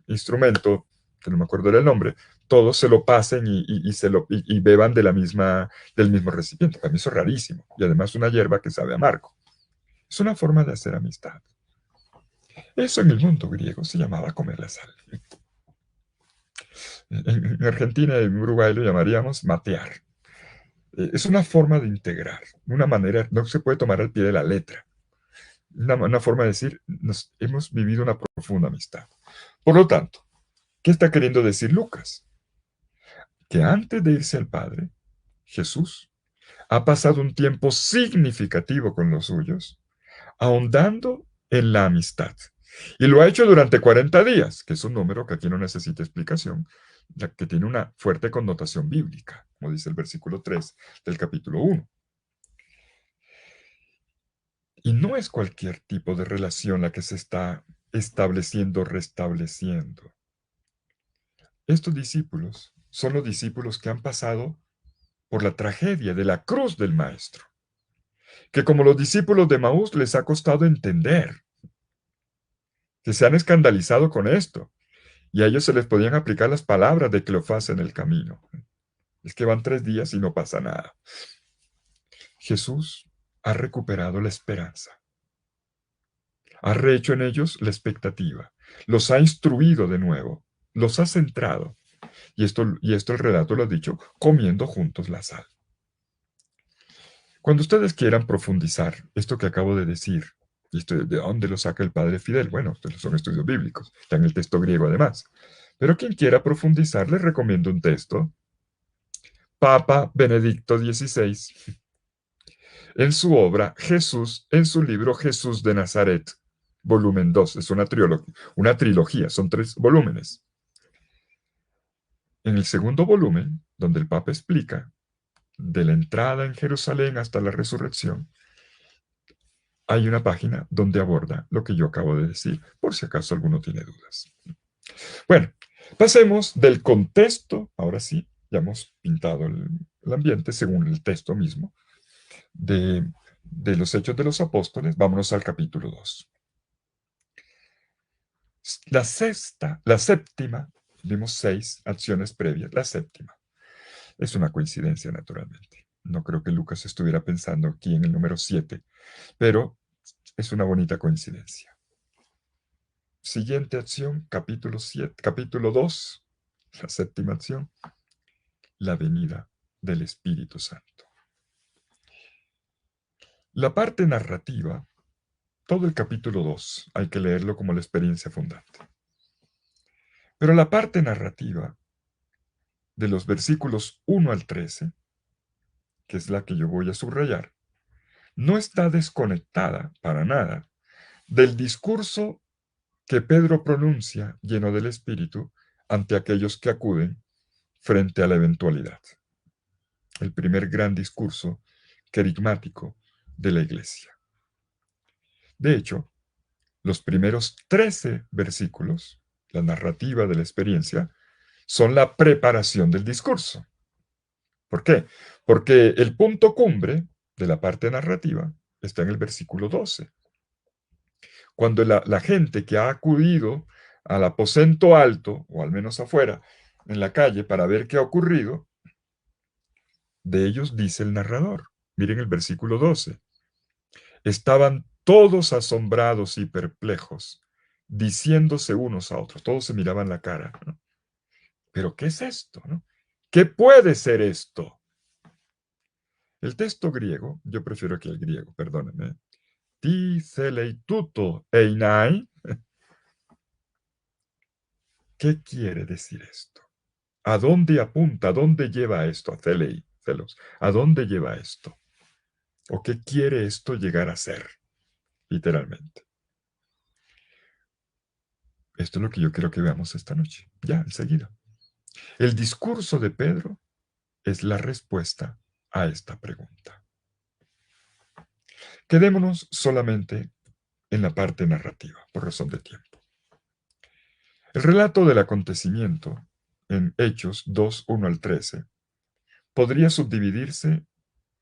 instrumento, que no me acuerdo del nombre, todos se lo pasen y beban de del mismo recipiente. Para mí eso es rarísimo. Y además una hierba que sabe amargo. Es una forma de hacer amistad. Eso en el mundo griego se llamaba comer la sal. En Argentina y en Uruguay lo llamaríamos matear. Es una forma de integrar, una manera, no se puede tomar al pie de la letra. Una forma de decir, hemos vivido una profunda amistad. Por lo tanto, ¿qué está queriendo decir Lucas? Que antes de irse al Padre, Jesús ha pasado un tiempo significativo con los suyos, ahondando en la amistad. Y lo ha hecho durante 40 días, que es un número que aquí no necesita explicación, ya que tiene una fuerte connotación bíblica, como dice el versículo 3 del capítulo 1. Y no es cualquier tipo de relación la que se está estableciendo, restableciendo. Estos discípulos son los discípulos que han pasado por la tragedia de la cruz del Maestro, que como los discípulos de Maús les ha costado entender, que se han escandalizado con esto, y a ellos se les podían aplicar las palabras de Cleofás en el camino. Es que van 3 días y no pasa nada. Jesús ha recuperado la esperanza, ha rehecho en ellos la expectativa, los ha instruido de nuevo, los ha centrado. Y esto el relato lo ha dicho, comiendo juntos la sal. Cuando ustedes quieran profundizar esto que acabo de decir, y esto de dónde lo saca el padre Fidel, bueno, son estudios bíblicos, está en el texto griego además. Pero quien quiera profundizar, les recomiendo un texto. Papa Benedicto XVI, en su obra Jesús, en su libro Jesús de Nazaret, volumen 2, es una trilogía, son 3 volúmenes. En el segundo volumen, donde el Papa explica de la entrada en Jerusalén hasta la resurrección, hay una página donde aborda lo que yo acabo de decir, por si acaso alguno tiene dudas. Bueno, pasemos del contexto, ahora sí, ya hemos pintado el ambiente según el texto mismo, de los Hechos de los Apóstoles, vámonos al capítulo 2. La séptima, vimos 6 acciones previas, la séptima. Es una coincidencia, naturalmente. No creo que Lucas estuviera pensando aquí en el número 7, pero es una bonita coincidencia. Siguiente acción, capítulo 2, la séptima acción, la venida del Espíritu Santo. La parte narrativa, todo el capítulo 2, hay que leerlo como la experiencia fundante. Pero la parte narrativa de los versículos 1 al 13, que es la que yo voy a subrayar, no está desconectada para nada del discurso que Pedro pronuncia lleno del Espíritu ante aquellos que acuden frente a la eventualidad. El primer gran discurso querigmático de la Iglesia. De hecho, los primeros 13 versículos, la narrativa de la experiencia, son la preparación del discurso. ¿Por qué? Porque el punto cumbre de la parte narrativa está en el versículo 12. Cuando la gente que ha acudido al aposento alto, o al menos afuera, en la calle, para ver qué ha ocurrido, de ellos dice el narrador. Miren el versículo 12. Estaban todos asombrados y perplejos, diciéndose unos a otros. Todos se miraban la cara, ¿no? ¿Pero qué es esto? ¿No? ¿Qué puede ser esto? El texto griego, yo prefiero aquí el griego, perdónenme. Ti theleituto einai. ¿Qué quiere decir esto? ¿A dónde apunta? ¿A dónde lleva esto? A Thelei, celos. ¿A dónde lleva esto? ¿O qué quiere esto llegar a ser? Literalmente. Esto es lo que yo quiero que veamos esta noche, ya enseguida. El discurso de Pedro es la respuesta a esta pregunta. Quedémonos solamente en la parte narrativa, por razón de tiempo. El relato del acontecimiento en Hechos 2, 1 al 13 podría subdividirse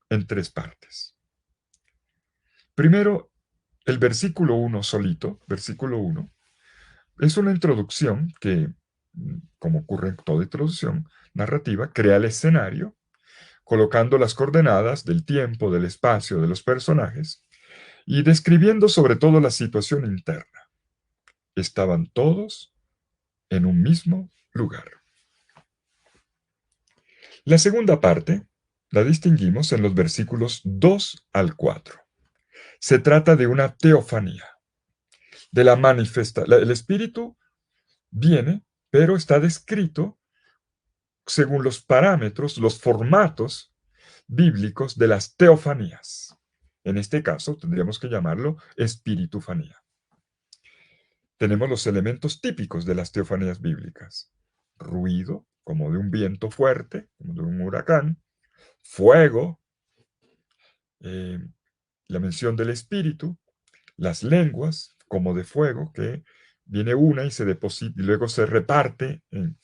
en tres partes. Primero, el versículo 1 solito, versículo 1, es una introducción que, como ocurre en toda introducción narrativa, crea el escenario, colocando las coordenadas del tiempo, del espacio, de los personajes, y describiendo sobre todo la situación interna. Estaban todos en un mismo lugar. La segunda parte la distinguimos en los versículos 2 al 4. Se trata de una teofanía, de la manifestación. El Espíritu viene, pero está descrito según los parámetros, los formatos bíblicos de las teofanías. En este caso, tendríamos que llamarlo espiritufanía. Tenemos los elementos típicos de las teofanías bíblicas. Ruido, como de un viento fuerte, como de un huracán. Fuego, la mención del espíritu. Las lenguas, como de fuego, que viene una y se deposita y luego se reparte en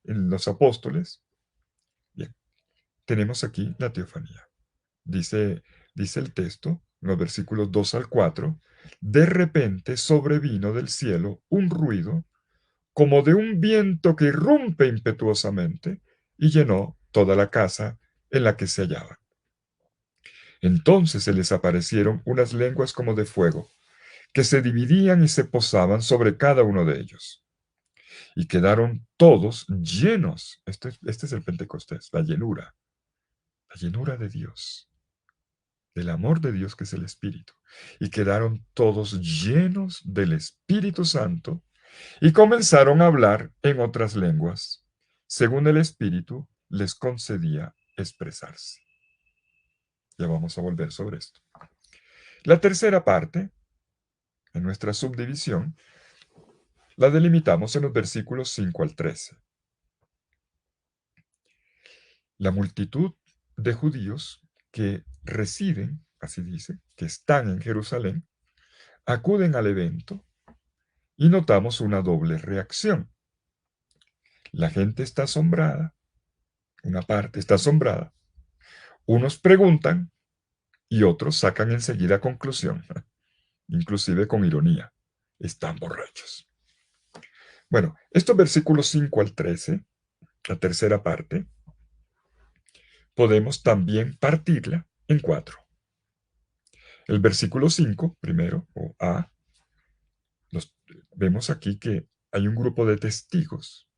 los apóstoles. Bien, tenemos aquí la teofanía. Dice el texto, en los versículos 2 al 4, de repente sobrevino del cielo un ruido como de un viento que irrumpe impetuosamente y llenó toda la casa en la que se hallaban. Entonces se les aparecieron unas lenguas como de fuego, que se dividían y se posaban sobre cada uno de ellos. Y quedaron todos llenos. Este es el Pentecostés, la llenura de Dios, del amor de Dios que es el Espíritu. Y quedaron todos llenos del Espíritu Santo y comenzaron a hablar en otras lenguas, según el Espíritu les concedía expresarse. Ya vamos a volver sobre esto. La tercera parte, en nuestra subdivisión, la delimitamos en los versículos 5 al 13. La multitud de judíos que residen, así dice, que están en Jerusalén, acuden al evento y notamos una doble reacción. La gente está asombrada, una parte está asombrada, unos preguntan y otros sacan enseguida conclusión, inclusive con ironía. Están borrachos. Bueno, estos versículos 5 al 13, la tercera parte, podemos también partirla en cuatro. El versículo 5, primero, o A, vemos aquí que hay un grupo de testigos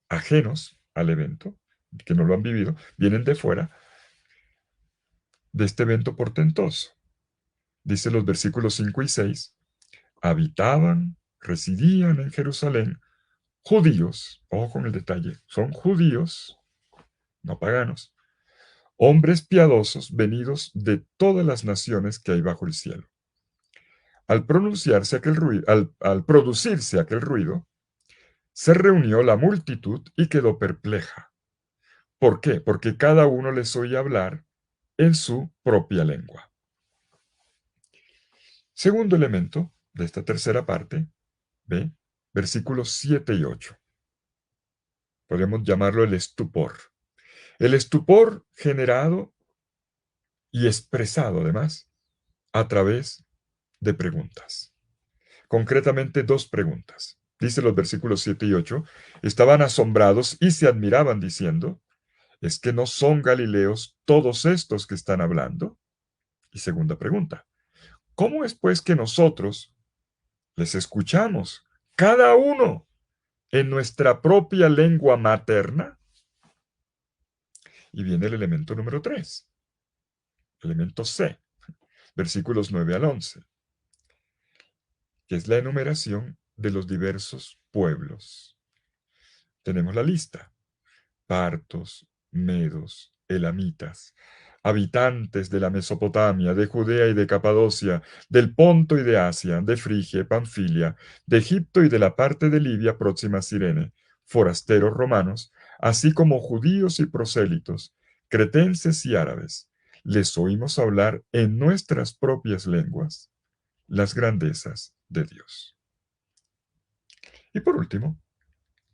ajenos al evento, que no lo han vivido, vienen de fuera de este evento portentoso. Dice los versículos 5 y 6, habitaban, residían en Jerusalén judíos, ojo con el detalle, son judíos, no paganos, hombres piadosos venidos de todas las naciones que hay bajo el cielo. Al pronunciarse aquel ruido, al producirse aquel ruido, se reunió la multitud y quedó perpleja. ¿Por qué? Porque cada uno les oía hablar en su propia lengua. Segundo elemento de esta tercera parte, ¿ve? Versículos 7 y 8. Podemos llamarlo el estupor. El estupor generado y expresado además a través de preguntas. Concretamente dos preguntas. Dice los versículos 7 y 8, estaban asombrados y se admiraban diciendo, ¿es que no son galileos todos estos que están hablando? Y segunda pregunta, ¿cómo es pues que nosotros les escuchamos, cada uno en nuestra propia lengua materna? Y viene el elemento número 3. elemento C, versículos 9 al 11, que es la enumeración de los diversos pueblos. Tenemos la lista: partos, medos, elamitas, habitantes de la Mesopotamia, de Judea y de Capadocia, del Ponto y de Asia, de Frigia, Panfilia, de Egipto y de la parte de Libia próxima a Cirene, forasteros romanos, así como judíos y prosélitos, cretenses y árabes. Les oímos hablar en nuestras propias lenguas las grandezas de Dios. Y por último,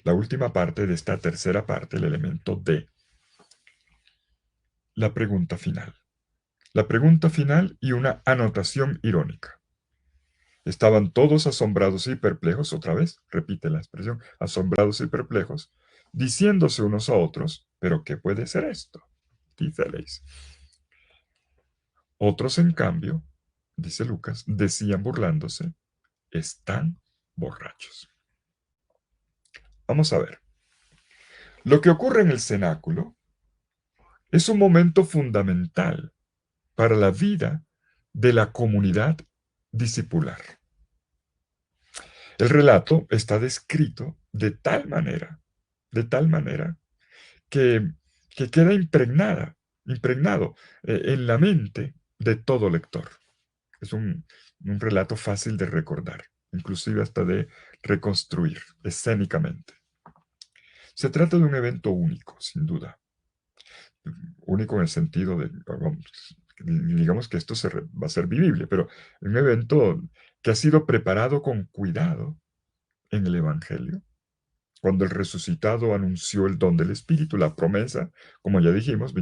la última parte de esta tercera parte, el elemento D, la pregunta final. La pregunta final y una anotación irónica. Estaban todos asombrados y perplejos, otra vez, repite la expresión, asombrados y perplejos, diciéndose unos a otros, ¿pero qué puede ser esto? Dice. Otros, en cambio, dice Lucas, decían burlándose, están borrachos. Vamos a ver. Lo que ocurre en el cenáculo es un momento fundamental para la vida de la comunidad discipular. El relato está descrito de tal manera que, que queda impregnado en la mente de todo lector. Es un relato fácil de recordar, inclusive hasta de reconstruir escénicamente. Se trata de un evento único, sin duda. Único en el sentido de, digamos que esto va a ser vivible, pero un evento que ha sido preparado con cuidado en el Evangelio, cuando el resucitado anunció el don del Espíritu, la promesa, como ya dijimos,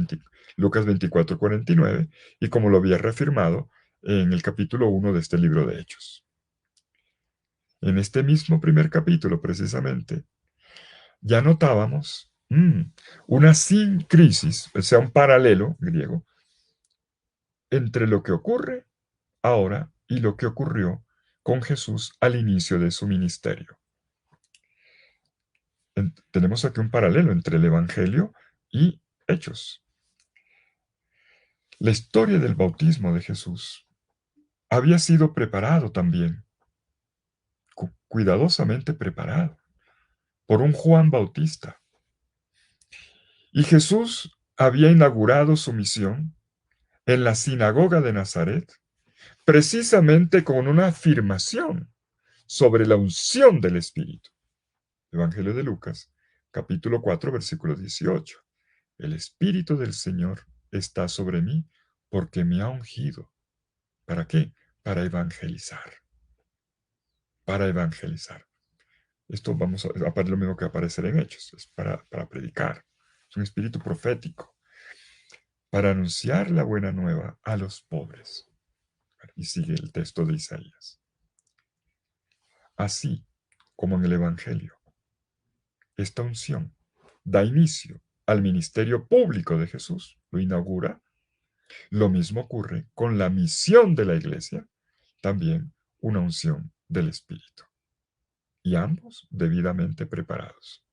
Lucas 24:49, y como lo había reafirmado en el capítulo 1 de este libro de Hechos. En este mismo primer capítulo, precisamente, ya notábamos una sincresis, o sea, un paralelo griego, entre lo que ocurre ahora y lo que ocurrió con Jesús al inicio de su ministerio. Tenemos aquí un paralelo entre el Evangelio y Hechos. La historia del bautismo de Jesús había sido preparado también, cuidadosamente preparado, por un Juan Bautista. Y Jesús había inaugurado su misión en la sinagoga de Nazaret, precisamente con una afirmación sobre la unción del Espíritu. Evangelio de Lucas, capítulo 4, versículo 18. El Espíritu del Señor está sobre mí porque me ha ungido. ¿Para qué? Para evangelizar. Para evangelizar. Esto vamos a lo mismo que aparecer en Hechos, es para predicar. Es un espíritu profético, para anunciar la buena nueva a los pobres. Y sigue el texto de Isaías. Así como en el Evangelio, esta unción da inicio al ministerio público de Jesús, lo inaugura. Lo mismo ocurre con la misión de la iglesia, también una unción del Espíritu. Y ambos debidamente preparados.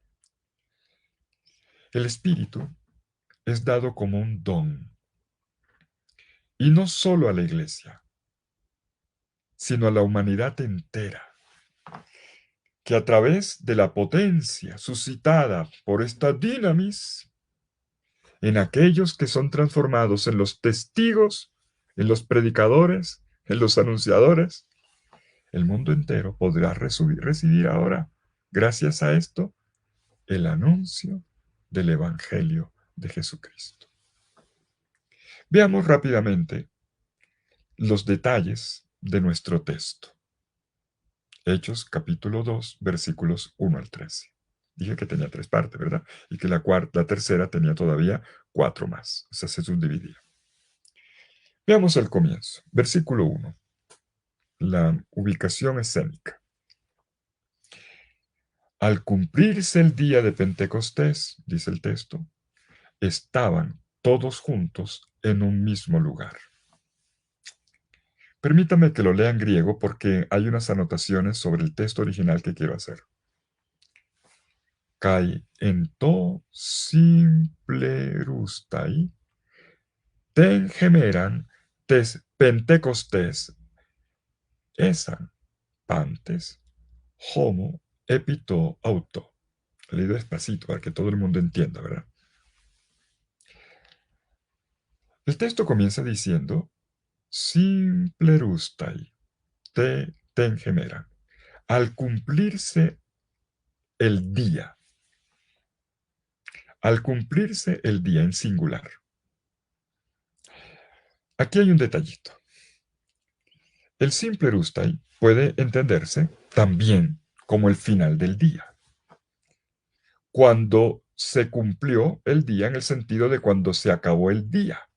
El Espíritu es dado como un don, y no solo a la iglesia, sino a la humanidad entera, que a través de la potencia suscitada por esta dinamis, en aquellos que son transformados en los testigos, en los predicadores, en los anunciadores, el mundo entero podrá recibir ahora, gracias a esto, el anuncio del Evangelio de Jesucristo. Veamos rápidamente los detalles de nuestro texto. Hechos capítulo 2, versículos 1 al 13. Dije que tenía 3 partes, ¿verdad? Y que la tercera tenía todavía 4 más. O sea, se subdividía. Veamos el comienzo. Versículo 1. La ubicación escénica. Al cumplirse el día de Pentecostés, dice el texto, estaban todos juntos en un mismo lugar. Permítame que lo lea en griego porque hay unas anotaciones sobre el texto original que quiero hacer. Kai en to simplerustai ten gemeran tes Pentecostés esan pantes homo epito auto. Leído despacito para que todo el mundo entienda, ¿verdad? El texto comienza diciendo, simplerustai te ten gemeran. Al cumplirse el día, al cumplirse el día en singular. Aquí hay un detallito. El simplerustai puede entenderse también como el final del día. Cuando se cumplió el día en el sentido de cuando se acabó el día.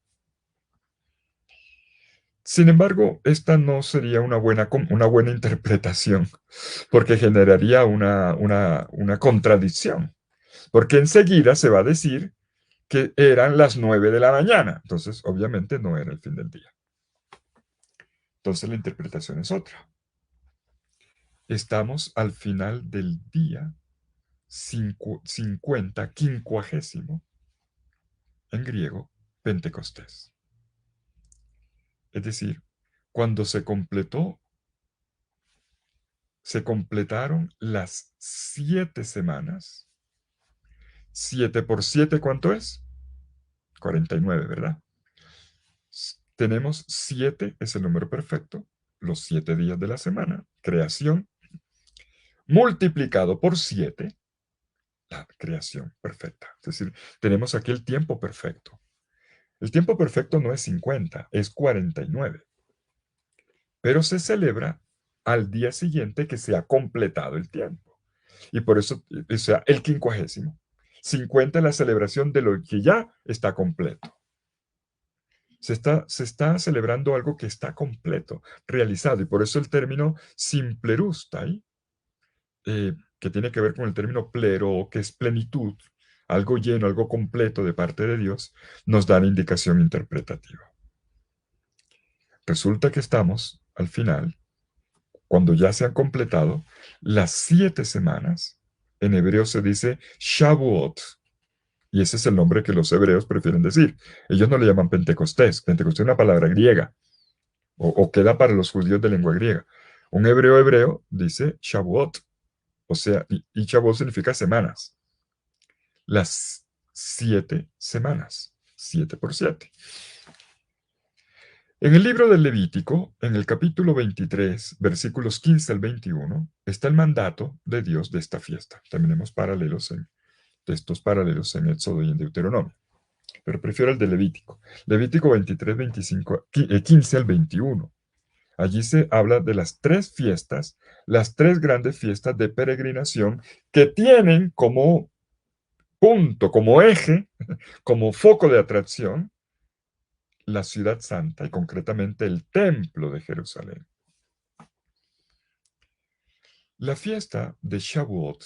Sin embargo, esta no sería una buena interpretación, porque generaría una contradicción, porque enseguida se va a decir que eran las 9 de la mañana, entonces obviamente no era el fin del día. Entonces la interpretación es otra. Estamos al final del día 50, quincuagésimo, en griego, Pentecostés. Es decir, cuando se completaron las 7 semanas. 7 por 7, ¿cuánto es? 49, ¿verdad? Tenemos 7, es el número perfecto, los 7 días de la semana, creación, multiplicado por 7, la creación perfecta. Es decir, tenemos aquí el tiempo perfecto. El tiempo perfecto no es 50, es 49. Pero se celebra al día siguiente que se ha completado el tiempo. Y por eso, o sea, el quincuagésimo. 50 es la celebración de lo que ya está completo. Se está celebrando algo que está completo, realizado, y por eso el término simplerustai, que tiene que ver con el término plero, que es plenitud, algo lleno, algo completo de parte de Dios, nos da la indicación interpretativa. Resulta que estamos al final, cuando ya se han completado las 7 semanas, en hebreo se dice Shavuot, y ese es el nombre que los hebreos prefieren decir. Ellos no le llaman Pentecostés. Pentecostés es una palabra griega, o queda para los judíos de lengua griega. Un hebreo dice Shavuot, o sea, y Shavuot significa semanas. Las 7 semanas, 7 por 7. En el libro del Levítico, en el capítulo 23, versículos 15 al 21, está el mandato de Dios de esta fiesta. También tenemos textos paralelos en Éxodo y en Deuteronomio, pero prefiero el de Levítico. Levítico 23, 15 al 21. Allí se habla de las 3 fiestas, las 3 grandes fiestas de peregrinación que tienen como punto, como eje, como foco de atracción, la ciudad santa y concretamente el templo de Jerusalén. La fiesta de Shavuot,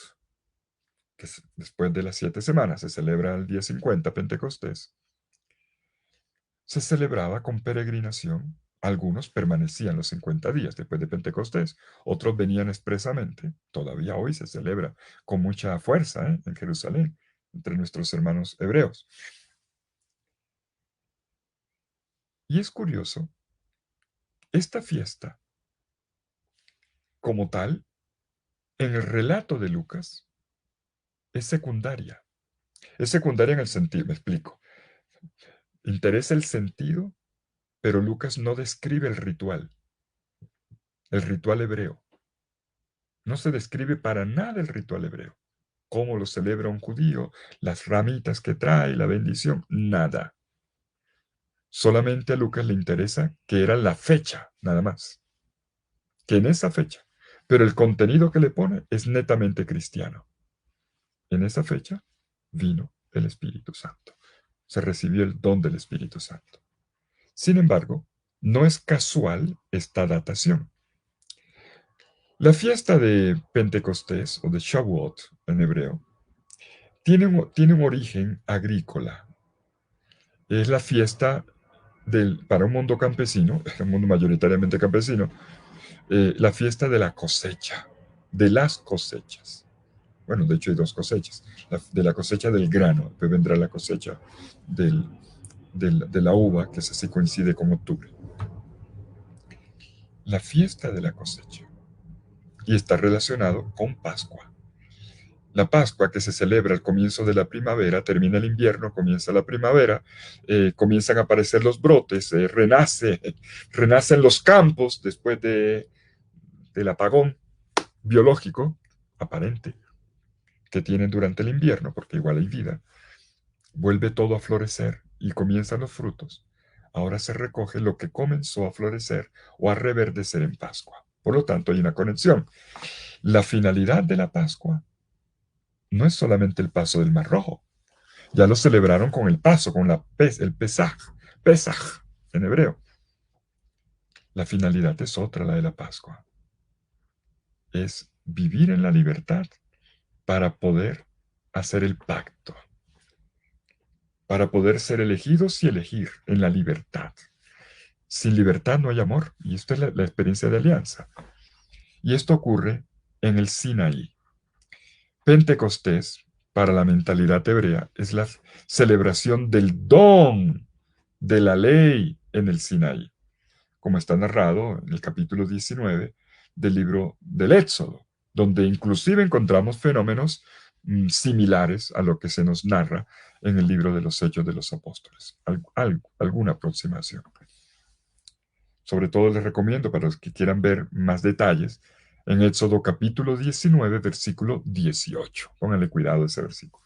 que es después de las 7 semanas, se celebra el día 50, Pentecostés, se celebraba con peregrinación. Algunos permanecían los 50 días después de Pentecostés, otros venían expresamente. Todavía hoy se celebra con mucha fuerza en Jerusalén, entre nuestros hermanos hebreos. Y es curioso, esta fiesta, como tal, en el relato de Lucas, es secundaria. Es secundaria en el sentido, me explico. Interesa el sentido, pero Lucas no describe el ritual hebreo. No se describe para nada el ritual hebreo. Cómo lo celebra un judío, las ramitas que trae, la bendición, nada. Solamente a Lucas le interesa que era la fecha, nada más. Que en esa fecha. Pero el contenido que le pone es netamente cristiano. En esa fecha vino el Espíritu Santo. Se recibió el don del Espíritu Santo. Sin embargo, no es casual esta datación. La fiesta de Pentecostés o de Shavuot en hebreo tiene un origen agrícola. Es la fiesta para un mundo campesino, un mundo mayoritariamente campesino, la fiesta de la cosecha, de las cosechas. Bueno, de hecho hay 2 cosechas, de la cosecha del grano, después vendrá la cosecha del, de la uva, que así coincide con octubre. La fiesta de la cosecha. Y está relacionado con Pascua. La Pascua, que se celebra al comienzo de la primavera, termina el invierno, comienza la primavera, comienzan a aparecer los brotes, renacen los campos después del apagón biológico aparente que tienen durante el invierno, porque igual hay vida. Vuelve todo a florecer y comienzan los frutos. Ahora se recoge lo que comenzó a florecer o a reverdecer en Pascua. Por lo tanto, hay una conexión. La finalidad de la Pascua no es solamente el paso del Mar Rojo. Ya lo celebraron con el paso, con el Pesaj en hebreo. La finalidad es otra, la de la Pascua. Es vivir en la libertad para poder hacer el pacto, para poder ser elegidos y elegir en la libertad. Sin libertad no hay amor, y esto es la experiencia de alianza. Y esto ocurre en el Sinaí. Pentecostés, para la mentalidad hebrea, es la celebración del don de la ley en el Sinaí, como está narrado en el capítulo 19 del libro del Éxodo, donde inclusive encontramos fenómenos similares a lo que se nos narra en el libro de los Hechos de los Apóstoles. Alguna aproximación. Sobre todo les recomiendo para los que quieran ver más detalles en Éxodo capítulo 19, versículo 18. Pónganle cuidado a ese versículo.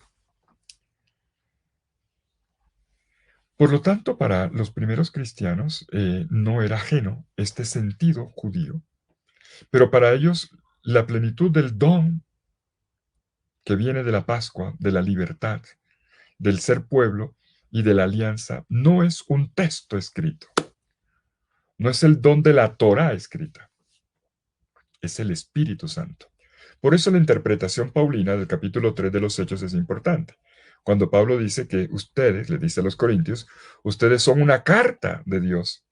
Por lo tanto, para los primeros cristianos no era ajeno este sentido judío, pero para ellos la plenitud del don que viene de la Pascua, de la libertad, del ser pueblo y de la alianza, no es un texto escrito, no es el don de la Torá escrita, es el Espíritu Santo. Por eso la interpretación paulina del capítulo 3 de los Hechos es importante. Cuando Pablo dice que ustedes, le dice a los corintios, ustedes son una carta de Dios,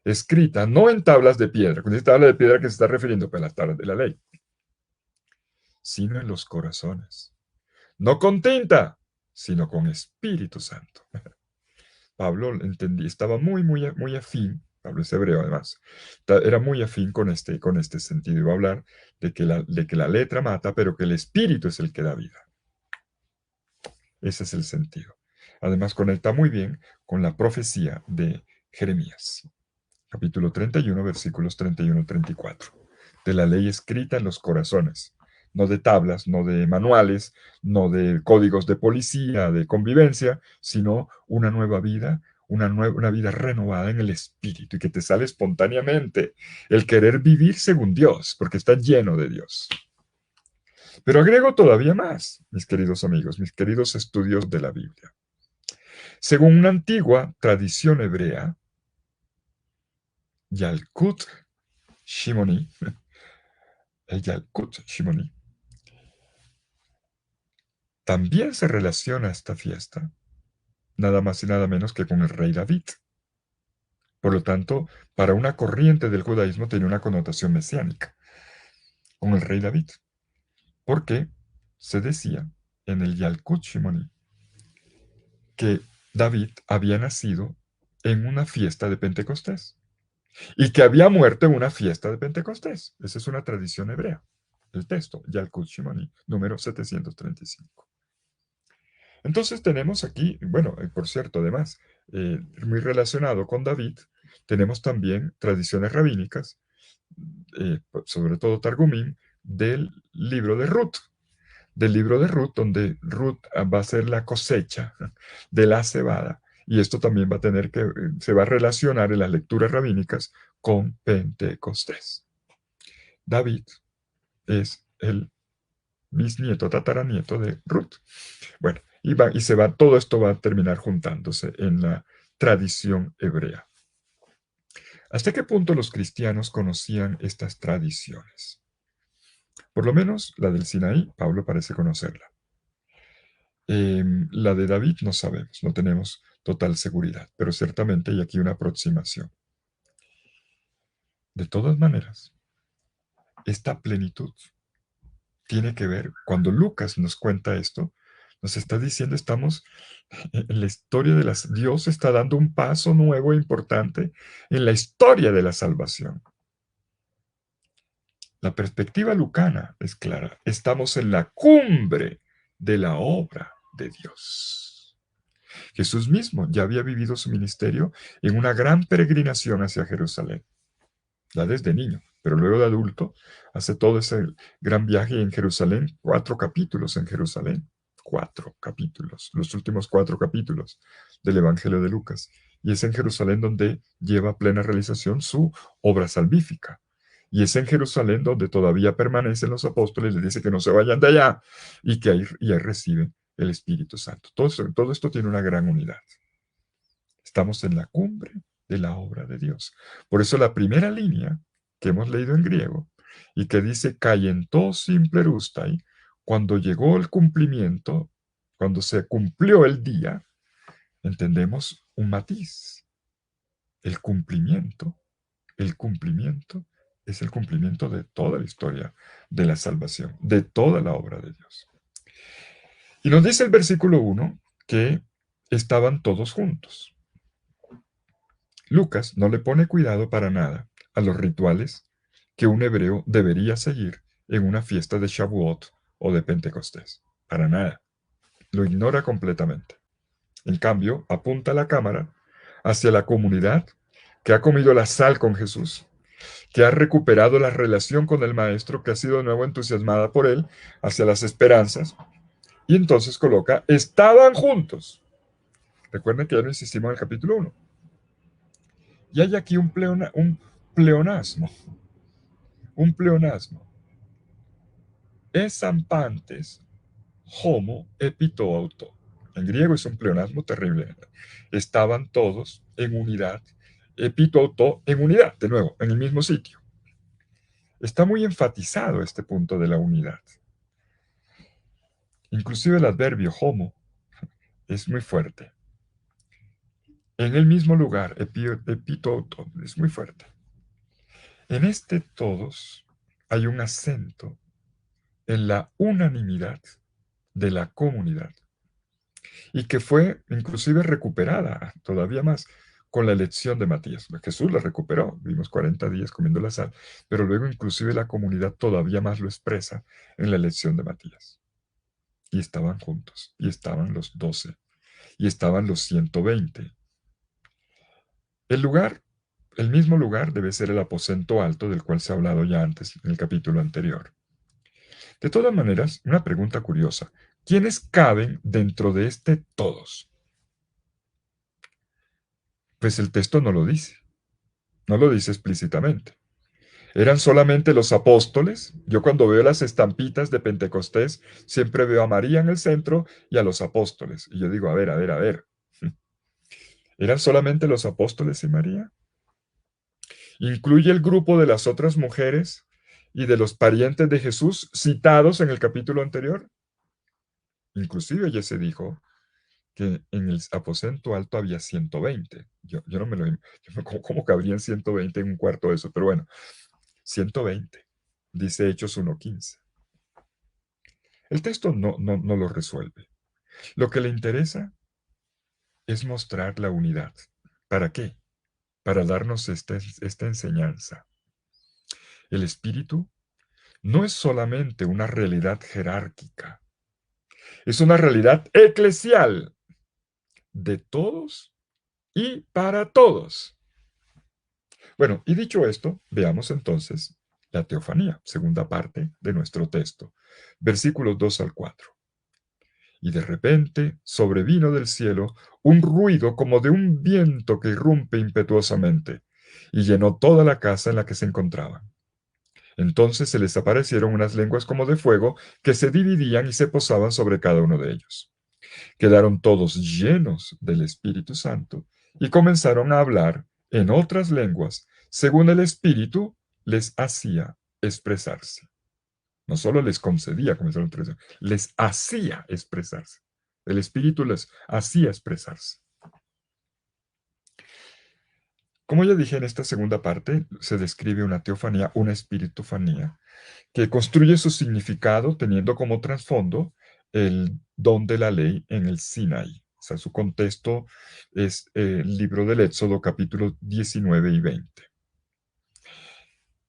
escrita no en tablas de piedra, con esta tabla de piedra que se está refiriendo a las tablas de la ley, sino en los corazones. No con tinta, sino con Espíritu Santo. Pablo estaba muy afín, Pablo es hebreo además, era muy afín con este sentido. Iba a hablar de que la letra mata, pero que el Espíritu es el que da vida. Ese es el sentido. Además, conecta muy bien con la profecía de Jeremías, capítulo 31, versículos 31-34, de la ley escrita en los corazones, no de tablas, no de manuales, no de códigos de policía, de convivencia, sino una nueva vida, una vida renovada en el espíritu y que te sale espontáneamente el querer vivir según Dios, porque está lleno de Dios. Pero agrego todavía más, mis queridos amigos, mis queridos estudios de la Biblia. Según una antigua tradición hebrea, Yalkut Shimoni, el Yalkut Shimoni, también se relaciona esta fiesta, nada más y nada menos que con el rey David. Por lo tanto, para una corriente del judaísmo tiene una connotación mesiánica, con el rey David. Porque se decía en el Yalkut Shimoni que David había nacido en una fiesta de Pentecostés y que había muerto en una fiesta de Pentecostés. Esa es una tradición hebrea. El texto, Yalkut Shimoni, número 735. Entonces tenemos aquí, bueno, por cierto, además, muy relacionado con David, tenemos también tradiciones rabínicas, sobre todo Targumim, del libro de Ruth, donde Ruth va a ser la cosecha de la cebada. Y esto también va a tener que, se va a relacionar en las lecturas rabínicas con Pentecostés. David es el bisnieto, tataranieto de Ruth. Bueno, todo esto va a terminar juntándose en la tradición hebrea. ¿Hasta qué punto los cristianos conocían estas tradiciones? Por lo menos la del Sinaí, Pablo parece conocerla. La de David no sabemos, no tenemos total seguridad, pero ciertamente hay aquí una aproximación. De todas maneras, esta plenitud tiene que ver, cuando Lucas nos cuenta esto, Nos está diciendo, estamos en la historia de las... Dios está dando un paso nuevo e importante en la historia de la salvación. La perspectiva lucana es clara. Estamos en la cumbre de la obra de Dios. Jesús mismo ya había vivido su ministerio en una gran peregrinación hacia Jerusalén, ya desde niño, pero luego de adulto hace todo ese gran viaje en Jerusalén, 4 capítulos en Jerusalén, 4 capítulos, los últimos 4 capítulos del Evangelio de Lucas. Y es en Jerusalén donde lleva a plena realización su obra salvífica. Y es en Jerusalén donde todavía permanecen los apóstoles, les dice que no se vayan de allá y que ahí reciben el Espíritu Santo. Todo esto tiene una gran unidad. Estamos en la cumbre de la obra de Dios. Por eso la primera línea que hemos leído en griego y que dice cayentó simplerustai, cuando llegó el cumplimiento, cuando se cumplió el día, entendemos un matiz. El cumplimiento es el cumplimiento de toda la historia de la salvación, de toda la obra de Dios. Y nos dice el versículo 1 que estaban todos juntos. Lucas no le pone cuidado para nada a los rituales que un hebreo debería seguir en una fiesta de Shavuot o de Pentecostés. Para nada. Lo ignora completamente. En cambio, apunta la cámara hacia la comunidad que ha comido la sal con Jesús, que ha recuperado la relación con el Maestro, que ha sido de nuevo entusiasmada por él, hacia las esperanzas, y entonces coloca, estaban juntos. Recuerden que ya lo insistimos en el capítulo 1. Y hay aquí un pleonasmo. Un pleonasmo. Esampantes homo epito auto. En griego es un pleonasmo terrible. Estaban todos en unidad. Epito auto en unidad, de nuevo, en el mismo sitio. Está muy enfatizado este punto de la unidad. Inclusive el adverbio homo es muy fuerte. En el mismo lugar, epito auto, es muy fuerte. En este todos hay un acento en la unanimidad de la comunidad y que fue inclusive recuperada todavía más con la elección de Matías. Jesús la recuperó, vimos 40 días comiendo la sal, pero luego inclusive la comunidad todavía más lo expresa en la elección de Matías. Y estaban juntos, y estaban los 12, y estaban los 120. El lugar, el mismo lugar debe ser el aposento alto del cual se ha hablado ya antes en el capítulo anterior. De todas maneras, una pregunta curiosa. ¿Quiénes caben dentro de este todos? Pues el texto no lo dice. No lo dice explícitamente. ¿Eran solamente los apóstoles? Yo cuando veo las estampitas de Pentecostés, siempre veo a María en el centro y a los apóstoles. Y yo digo, a ver, a ver, a ver. ¿Eran solamente los apóstoles y María? ¿Incluye el grupo de las otras mujeres y de los parientes de Jesús citados en el capítulo anterior? Inclusive ya se dijo que en el aposento alto había 120. Yo no me lo... ¿Cómo cabrían 120 en un cuarto de eso? Pero bueno, 120. Dice Hechos 1:15. El texto no lo resuelve. Lo que le interesa es mostrar la unidad. ¿Para qué? Para darnos esta enseñanza. El Espíritu no es solamente una realidad jerárquica, es una realidad eclesial de todos y para todos. Bueno, y dicho esto, veamos entonces la teofanía, segunda parte de nuestro texto, versículos 2 al 4. Y de repente sobrevino del cielo un ruido como de un viento que irrumpe impetuosamente, y llenó toda la casa en la que se encontraban. Entonces se les aparecieron unas lenguas como de fuego que se dividían y se posaban sobre cada uno de ellos. Quedaron todos llenos del Espíritu Santo y comenzaron a hablar en otras lenguas, según el Espíritu les hacía expresarse. No solo les concedía comenzar la expresión, les hacía expresarse. El Espíritu les hacía expresarse. Como ya dije, en esta segunda parte se describe una teofanía, una espiritufanía, que construye su significado teniendo como trasfondo el don de la ley en el Sinaí. O sea, su contexto es el libro del Éxodo, capítulos 19 y 20.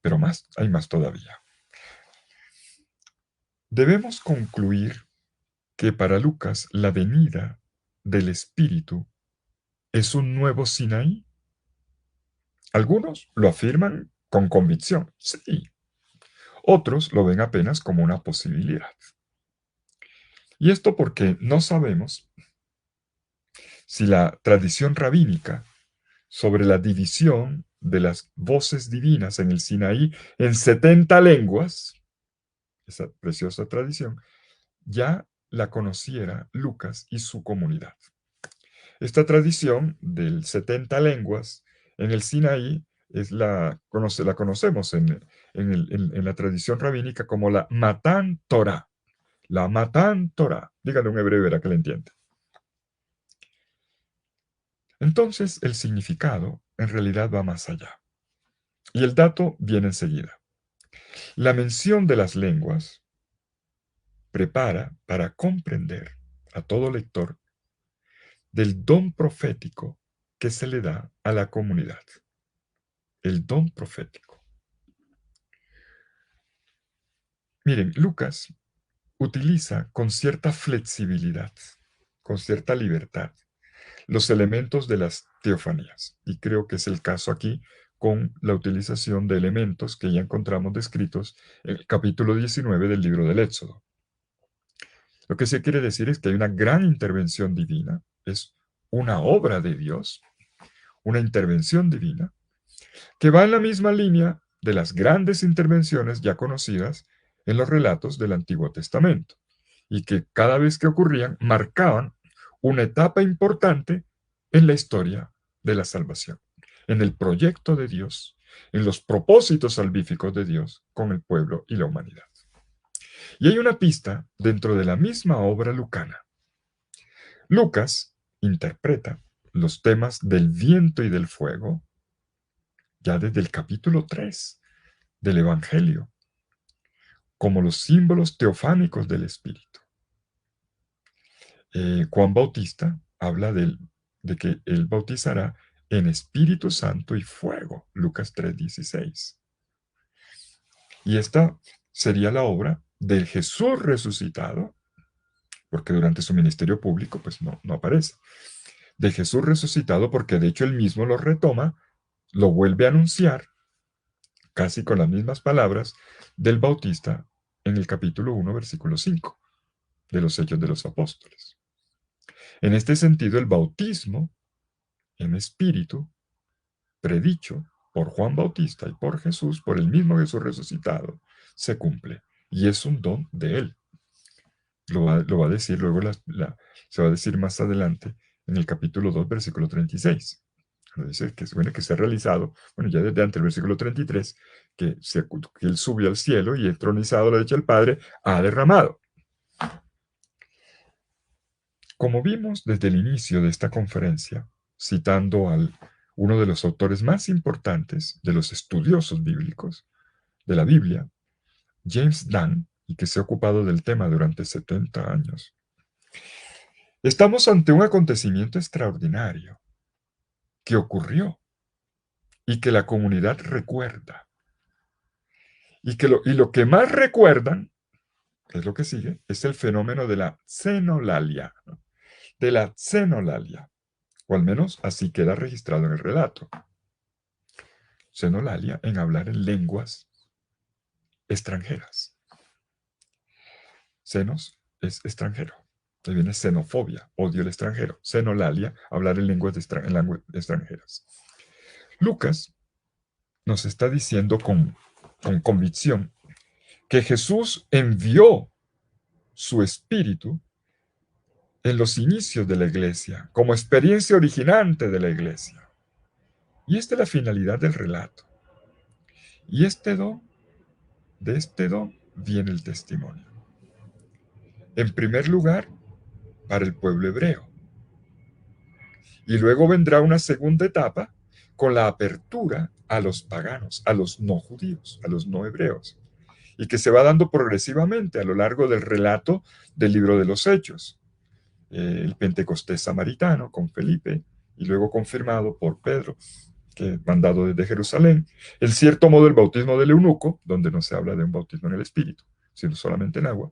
Pero más, hay más todavía. Debemos concluir que para Lucas la venida del Espíritu es un nuevo Sinaí. Algunos lo afirman con convicción, sí. Otros lo ven apenas como una posibilidad. Y esto porque no sabemos si la tradición rabínica sobre la división de las voces divinas en el Sinaí en 70 lenguas, esa preciosa tradición, ya la conociera Lucas y su comunidad. Esta tradición del 70 lenguas en el Sinaí la conocemos en la tradición rabínica como la Matan Torah. La Matan Torah. Díganle un hebreo verá que le entiende. Entonces, el significado en realidad va más allá. Y el dato viene enseguida. La mención de las lenguas prepara para comprender a todo lector del don profético que se le da a la comunidad. El don profético. Miren, Lucas utiliza con cierta flexibilidad, con cierta libertad, los elementos de las teofanías. Y creo que es el caso aquí con la utilización de elementos que ya encontramos descritos en el capítulo 19 del libro del Éxodo. Lo que se quiere decir es que hay una gran intervención divina, es una obra de Dios, una intervención divina, que va en la misma línea de las grandes intervenciones ya conocidas en los relatos del Antiguo Testamento, y que cada vez que ocurrían marcaban una etapa importante en la historia de la salvación, en el proyecto de Dios, en los propósitos salvíficos de Dios con el pueblo y la humanidad. Y hay una pista dentro de la misma obra lucana. Lucas interpreta los temas del viento y del fuego ya desde el capítulo 3 del Evangelio, como los símbolos teofánicos del Espíritu. Juan Bautista habla de que él bautizará en Espíritu Santo y fuego, Lucas 3:16. Y esta sería la obra del Jesús resucitado, porque durante su ministerio público pues no aparece, de Jesús resucitado, porque de hecho él mismo lo retoma, lo vuelve a anunciar, casi con las mismas palabras, del Bautista en el capítulo 1, versículo 5 de los Hechos de los Apóstoles. En este sentido, el bautismo en espíritu, predicho por Juan Bautista y por Jesús, por el mismo Jesús resucitado, se cumple. Y es un don de él. Lo va a decir luego, se va a decir más adelante en el capítulo 2, versículo 36. Dice que, bueno, que se ha realizado, bueno, ya desde antes del versículo 33, que él subió al cielo y entronizado a la derecha del Padre, ha derramado. Como vimos desde el inicio de esta conferencia, citando a uno de los autores más importantes de los estudiosos bíblicos de la Biblia, James Dunn, y que se ha ocupado del tema durante 70 años, estamos ante un acontecimiento extraordinario que ocurrió y que la comunidad recuerda. Y lo que más recuerdan, es lo que sigue, es el fenómeno de la xenolalia, ¿no? De la xenolalia, o al menos así queda registrado en el relato. Xenolalia en hablar en lenguas extranjeras. Xenos es extranjero. Ahí viene xenofobia, odio al extranjero. Xenolalia, hablar en lenguas extranjeras. Lucas nos está diciendo con convicción que Jesús envió su espíritu en los inicios de la iglesia, como experiencia originante de la iglesia. Y esta es la finalidad del relato. Y de este don viene el testimonio. En primer lugar, para el pueblo hebreo. Y luego vendrá una segunda etapa con la apertura a los paganos, a los no judíos, a los no hebreos. y que se va dando progresivamente a lo largo del relato del libro de los Hechos. El Pentecostés samaritano con Felipe y luego confirmado por Pedro, que mandado desde Jerusalén. En cierto modo el bautismo del eunuco, donde no se habla de un bautismo en el Espíritu, sino solamente en agua.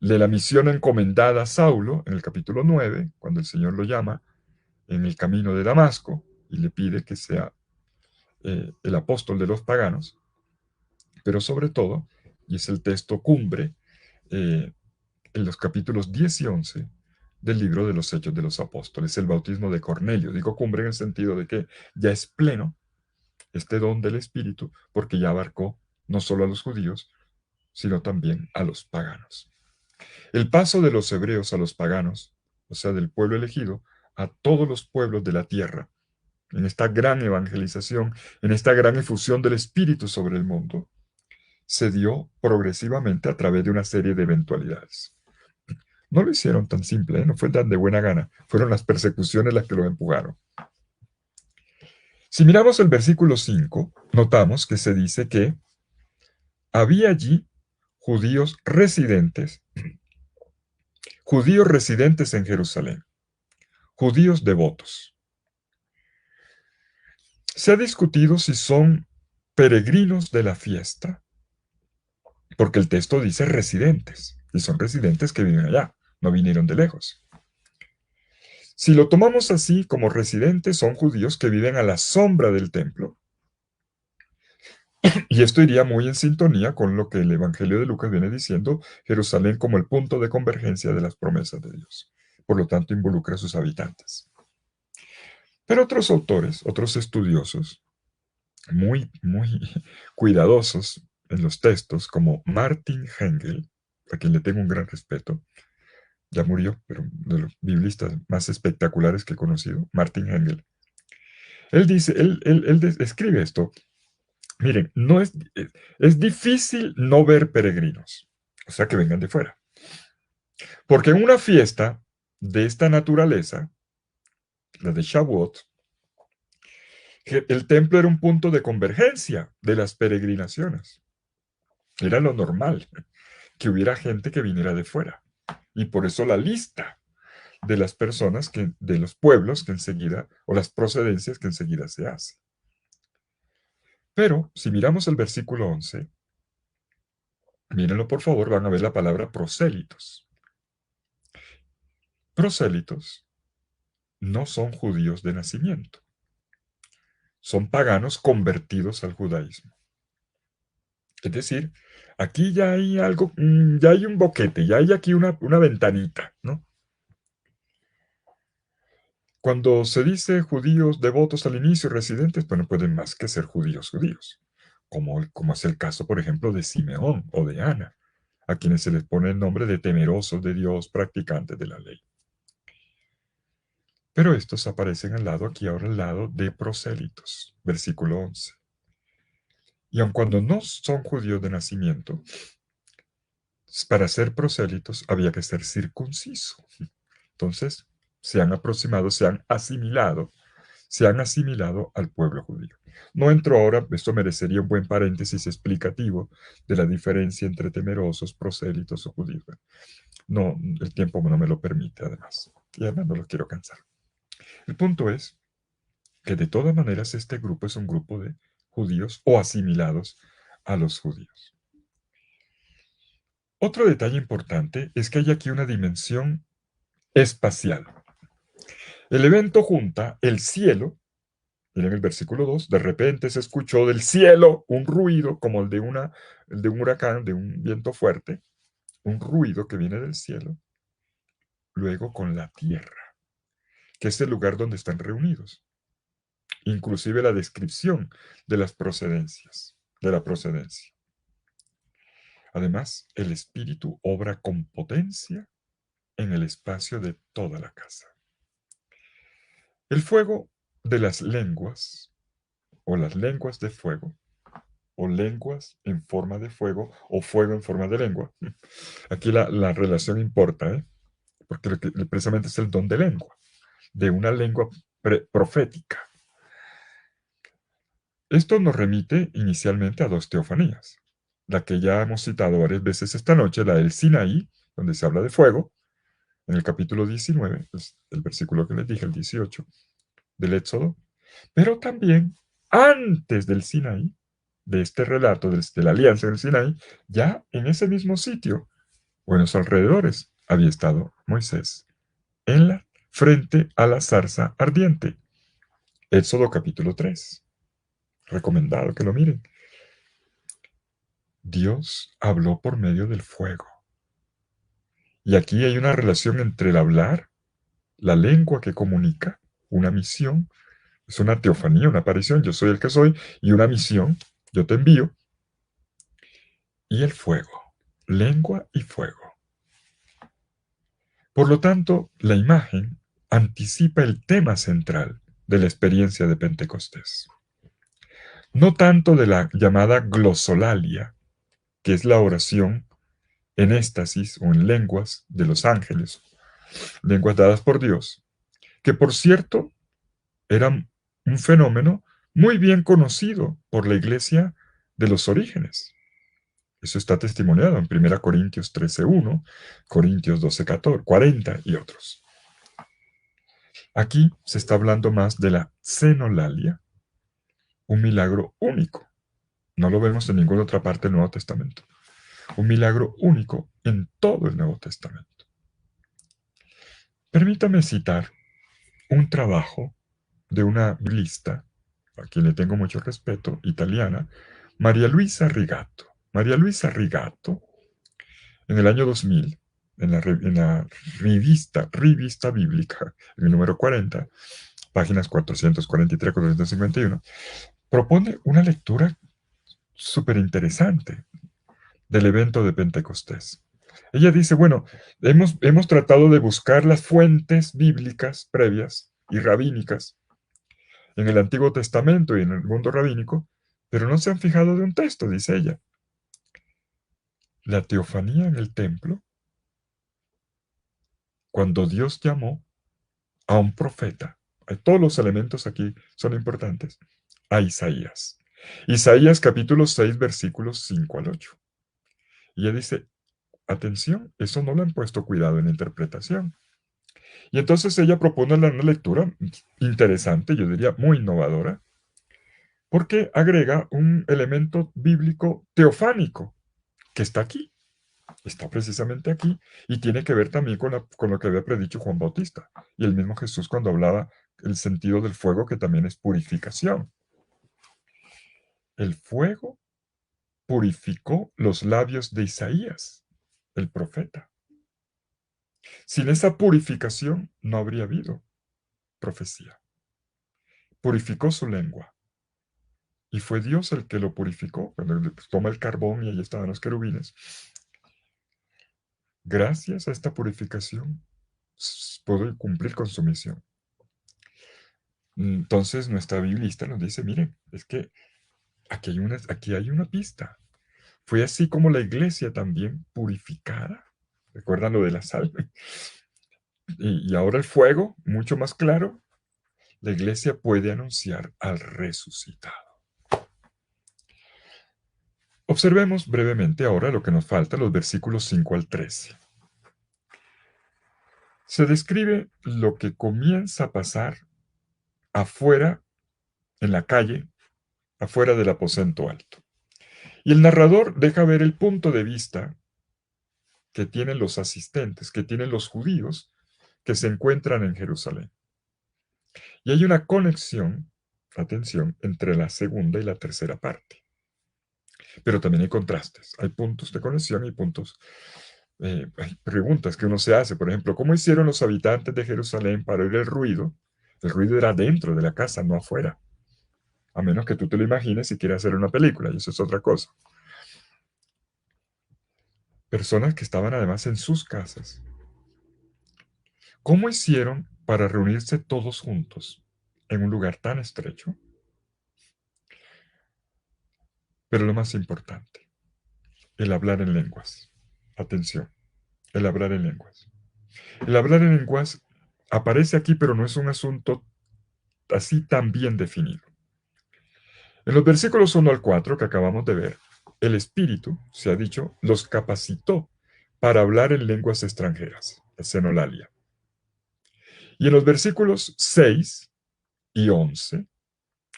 De la misión encomendada a Saulo en el capítulo 9, cuando el Señor lo llama en el camino de Damasco y le pide que sea el apóstol de los paganos, pero sobre todo, y es el texto cumbre, en los capítulos 10 y 11 del libro de los Hechos de los Apóstoles, el bautismo de Cornelio. Digo cumbre en el sentido de que ya es pleno este don del Espíritu, porque ya abarcó no solo a los judíos, sino también a los paganos. El paso de los hebreos a los paganos, o sea, del pueblo elegido, a todos los pueblos de la tierra, en esta gran evangelización, en esta gran efusión del Espíritu sobre el mundo, se dio progresivamente a través de una serie de eventualidades. No lo hicieron tan simple, ¿eh? No fue tan de buena gana, fueron las persecuciones las que los empujaron. Si miramos el versículo 5, notamos que se dice que había allí judíos residentes en Jerusalén, judíos devotos. Se ha discutido si son peregrinos de la fiesta, porque el texto dice residentes, y son residentes que viven allá, no vinieron de lejos. Si lo tomamos así como residentes, son judíos que viven a la sombra del templo. Y esto iría muy en sintonía con lo que el Evangelio de Lucas viene diciendo, Jerusalén como el punto de convergencia de las promesas de Dios. Por lo tanto, involucra a sus habitantes. Pero otros autores, otros estudiosos, muy, muy cuidadosos en los textos, como Martin Hengel, a quien le tengo un gran respeto, ya murió, pero de los biblistas más espectaculares que he conocido, Martin Hengel. Él dice, escribe esto. Miren, es difícil no ver peregrinos, o sea, que vengan de fuera. Porque en una fiesta de esta naturaleza, la de Shavuot, el templo era un punto de convergencia de las peregrinaciones. Era lo normal que hubiera gente que viniera de fuera. Y por eso la lista de las personas, de los pueblos que enseguida, o las procedencias que enseguida se hace. Pero si miramos el versículo 11, mírenlo por favor, van a ver la palabra prosélitos. Prosélitos no son judíos de nacimiento, son paganos convertidos al judaísmo. Es decir, aquí ya hay algo, ya hay un boquete, ya hay aquí una ventanita, ¿no? Cuando se dice judíos devotos al inicio, residentes, pues no pueden más que ser judíos, como es el caso, por ejemplo, de Simeón o de Ana, a quienes se les pone el nombre de temerosos de Dios, practicantes de la ley. Pero estos aparecen aquí ahora al lado de prosélitos, versículo 11. Y aun cuando no son judíos de nacimiento, para ser prosélitos había que ser circunciso. Entonces, se han aproximado, se han asimilado al pueblo judío. No entro ahora, esto merecería un buen paréntesis explicativo de la diferencia entre temerosos, prosélitos o judíos. No, el tiempo no me lo permite, además. Y además no lo quiero cansar. El punto es que de todas maneras este grupo es un grupo de judíos o asimilados a los judíos. Otro detalle importante es que hay aquí una dimensión espacial. El evento junta el cielo, miren el versículo 2, de repente se escuchó del cielo un ruido como el de un huracán, de un viento fuerte, un ruido que viene del cielo, luego con la tierra, que es el lugar donde están reunidos. Inclusive la descripción de las procedencias, de la procedencia. Además, el Espíritu obra con potencia en el espacio de toda la casa. El fuego de las lenguas, o las lenguas de fuego, o lenguas en forma de fuego, o fuego en forma de lengua. Aquí la relación importa, ¿eh? Porque precisamente es el don de lengua, de una lengua profética. Esto nos remite inicialmente a dos teofanías. la que ya hemos citado varias veces esta noche, la del Sinaí, donde se habla de fuego, en el capítulo 19, pues, el versículo que les dije, el 18 del Éxodo, pero también antes del Sinaí, de este relato de la alianza del Sinaí, ya en ese mismo sitio, o en los alrededores, había estado Moisés, frente a la zarza ardiente. Éxodo capítulo 3. Recomendado que lo miren. Dios habló por medio del fuego. Y aquí hay una relación entre el hablar, la lengua que comunica, una misión, es una teofanía, una aparición, yo soy el que soy, y una misión, yo te envío, y el fuego, lengua y fuego. Por lo tanto, la imagen anticipa el tema central de la experiencia de Pentecostés. No tanto de la llamada glosolalia, que es la oración en éxtasis o en lenguas de los ángeles, lenguas dadas por Dios, que por cierto era un fenómeno muy bien conocido por la iglesia de los orígenes. Eso está testimoniado en 1 Corintios 13:1, Corintios 12:14, 40 y otros. Aquí se está hablando más de la xenolalia, un milagro único. No lo vemos en ninguna otra parte del Nuevo Testamento. Un milagro único en todo el Nuevo Testamento. Permítame citar un trabajo de una biblista, a quien le tengo mucho respeto, italiana, María Luisa Rigato. María Luisa Rigato, en el año 2000, en la revista bíblica, en el número 40, páginas 443-451, propone una lectura súper interesante del evento de Pentecostés. Ella dice, bueno, hemos tratado de buscar las fuentes bíblicas previas y rabínicas en el Antiguo Testamento y en el mundo rabínico, pero no se han fijado de un texto, dice ella. La teofanía en el templo, cuando Dios llamó a un profeta, todos los elementos aquí son importantes, a Isaías. Isaías capítulo 6, versículos 5 al 8. Y ella dice, atención, eso no le han puesto cuidado en la interpretación. Y entonces ella propone una lectura interesante, yo diría muy innovadora, porque agrega un elemento bíblico teofánico que está precisamente aquí, y tiene que ver también con lo que había predicho Juan Bautista y el mismo Jesús cuando hablaba el sentido del fuego, que también es purificación. El fuego purificó los labios de Isaías, el profeta. Sin esa purificación no habría habido profecía. Purificó su lengua. Y fue Dios el que lo purificó. Cuando toma el carbón y ahí estaban los querubines. Gracias a esta purificación pudo cumplir con su misión. Entonces nuestra biblista nos dice, miren, es que aquí hay una pista. Fue así como la iglesia también purificada. ¿Recuerdan lo de la sal? Y ahora el fuego, mucho más claro, la iglesia puede anunciar al resucitado. Observemos brevemente ahora lo que nos falta, los versículos 5 al 13. Se describe lo que comienza a pasar afuera, en la calle, afuera del aposento alto. Y el narrador deja ver el punto de vista que tienen los asistentes, que tienen los judíos que se encuentran en Jerusalén. Y hay una conexión, atención, entre la segunda y la tercera parte. Pero también hay contrastes, hay puntos de conexión y puntos, hay preguntas que uno se hace. Por ejemplo, ¿cómo hicieron los habitantes de Jerusalén para oír el ruido? El ruido era dentro de la casa, no afuera. A menos que tú te lo imagines y quieras hacer una película, y eso es otra cosa. Personas que estaban además en sus casas. ¿Cómo hicieron para reunirse todos juntos en un lugar tan estrecho? Pero lo más importante, el hablar en lenguas. Atención, el hablar en lenguas. El hablar en lenguas aparece aquí, pero no es un asunto así tan bien definido. En los versículos 1 al 4 que acabamos de ver, el Espíritu, se ha dicho, los capacitó para hablar en lenguas extranjeras, la xenolalia. Y en los versículos 6 y 11,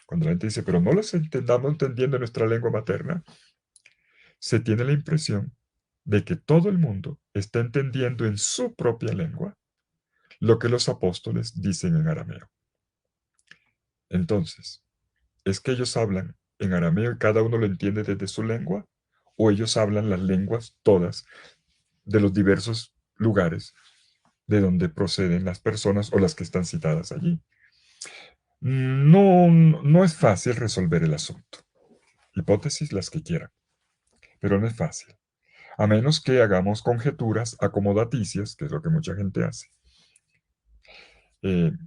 cuando la gente dice, pero no los entendamos entendiendo en nuestra lengua materna, se tiene la impresión de que todo el mundo está entendiendo en su propia lengua lo que los apóstoles dicen en arameo. Entonces, ¿es que ellos hablan en arameo y cada uno lo entiende desde su lengua? ¿O ellos hablan las lenguas todas de los diversos lugares de donde proceden las personas o las que están citadas allí? No es fácil resolver el asunto. Hipótesis las que quieran, pero no es fácil. A menos que hagamos conjeturas acomodaticias, que es lo que mucha gente hace.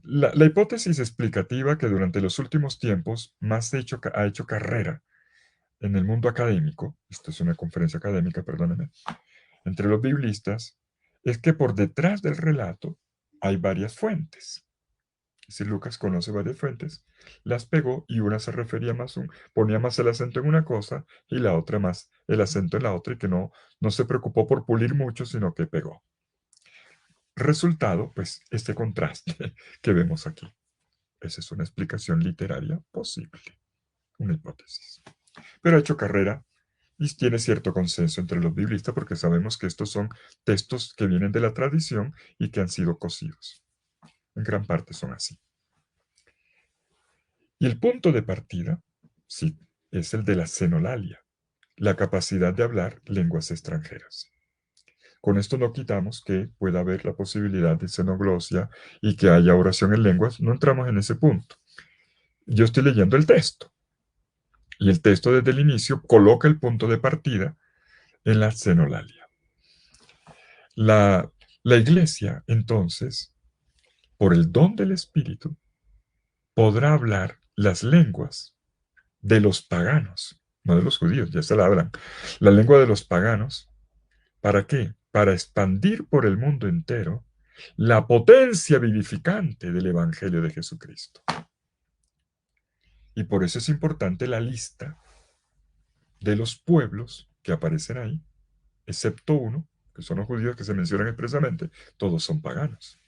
La hipótesis explicativa que durante los últimos tiempos más ha hecho carrera en el mundo académico, esto es una conferencia académica, perdónenme, entre los biblistas, es que por detrás del relato hay varias fuentes. Si Lucas conoce varias fuentes, las pegó y una se refería más, ponía más el acento en una cosa y la otra más el acento en la otra y que no se preocupó por pulir mucho, sino que pegó. Resultado, pues, este contraste que vemos aquí. Esa es una explicación literaria posible, una hipótesis. Pero ha hecho carrera y tiene cierto consenso entre los biblistas porque sabemos que estos son textos que vienen de la tradición y que han sido cosidos. En gran parte son así. Y el punto de partida, sí, es el de la xenolalia, la capacidad de hablar lenguas extranjeras. Con esto no quitamos que pueda haber la posibilidad de xenoglosia y que haya oración en lenguas. No entramos en ese punto. Yo estoy leyendo el texto. Y el texto desde el inicio coloca el punto de partida en la xenolalia. La iglesia, entonces, por el don del Espíritu, podrá hablar las lenguas de los paganos, no de los judíos, ya se la hablan. La lengua de los paganos, ¿para qué? Para expandir por el mundo entero la potencia vivificante del Evangelio de Jesucristo. Y por eso es importante la lista de los pueblos que aparecen ahí, excepto uno, que son los judíos que se mencionan expresamente, todos son paganos.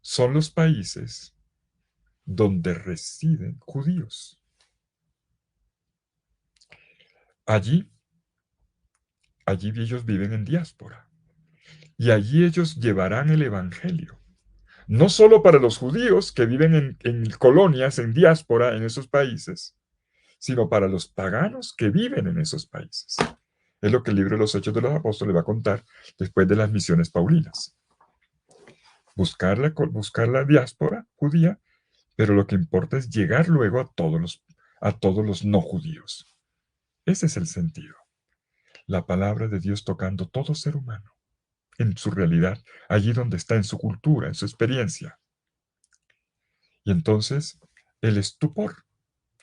Son los países donde residen judíos. Allí ellos viven en diáspora. Y allí ellos llevarán el Evangelio. No solo para los judíos que viven en colonias, en diáspora, en esos países, sino para los paganos que viven en esos países. Es lo que el libro de los Hechos de los Apóstoles va a contar después de las misiones paulinas. Buscar la diáspora judía, pero lo que importa es llegar luego a todos los no judíos. Ese es el sentido. La palabra de Dios tocando todo ser humano, en su realidad, allí donde está, en su cultura, en su experiencia. Y entonces, el estupor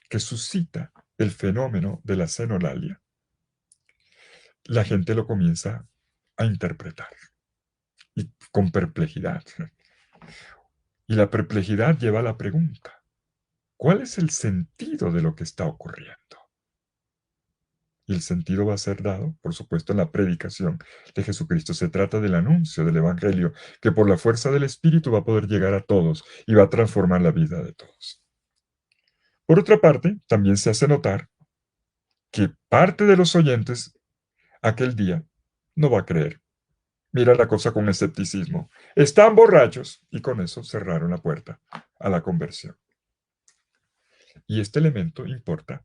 que suscita el fenómeno de la xenolalia, la gente lo comienza a interpretar y con perplejidad. Y la perplejidad lleva a la pregunta: ¿cuál es el sentido de lo que está ocurriendo? Y el sentido va a ser dado, por supuesto, en la predicación de Jesucristo. Se trata del anuncio del Evangelio, que por la fuerza del Espíritu va a poder llegar a todos y va a transformar la vida de todos. Por otra parte, también se hace notar que parte de los oyentes aquel día no va a creer. Mira la cosa con escepticismo. Están borrachos y con eso cerraron la puerta a la conversión. Y este elemento importa.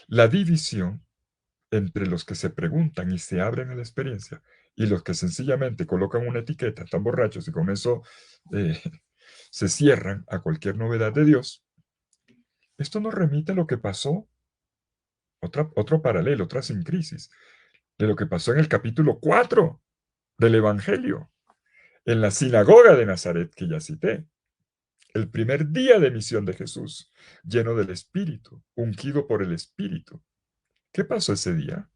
La división entre los que se preguntan y se abren a la experiencia y los que sencillamente colocan una etiqueta, están borrachos y con eso eh, se cierran a cualquier novedad de Dios. Esto nos remite a lo que pasó, otro paralelo, otra sincresis, de lo que pasó en el capítulo 4 del Evangelio, en la sinagoga de Nazaret que ya cité. El primer día de misión de Jesús, lleno del Espíritu, ungido por el Espíritu. ¿Qué pasó ese día?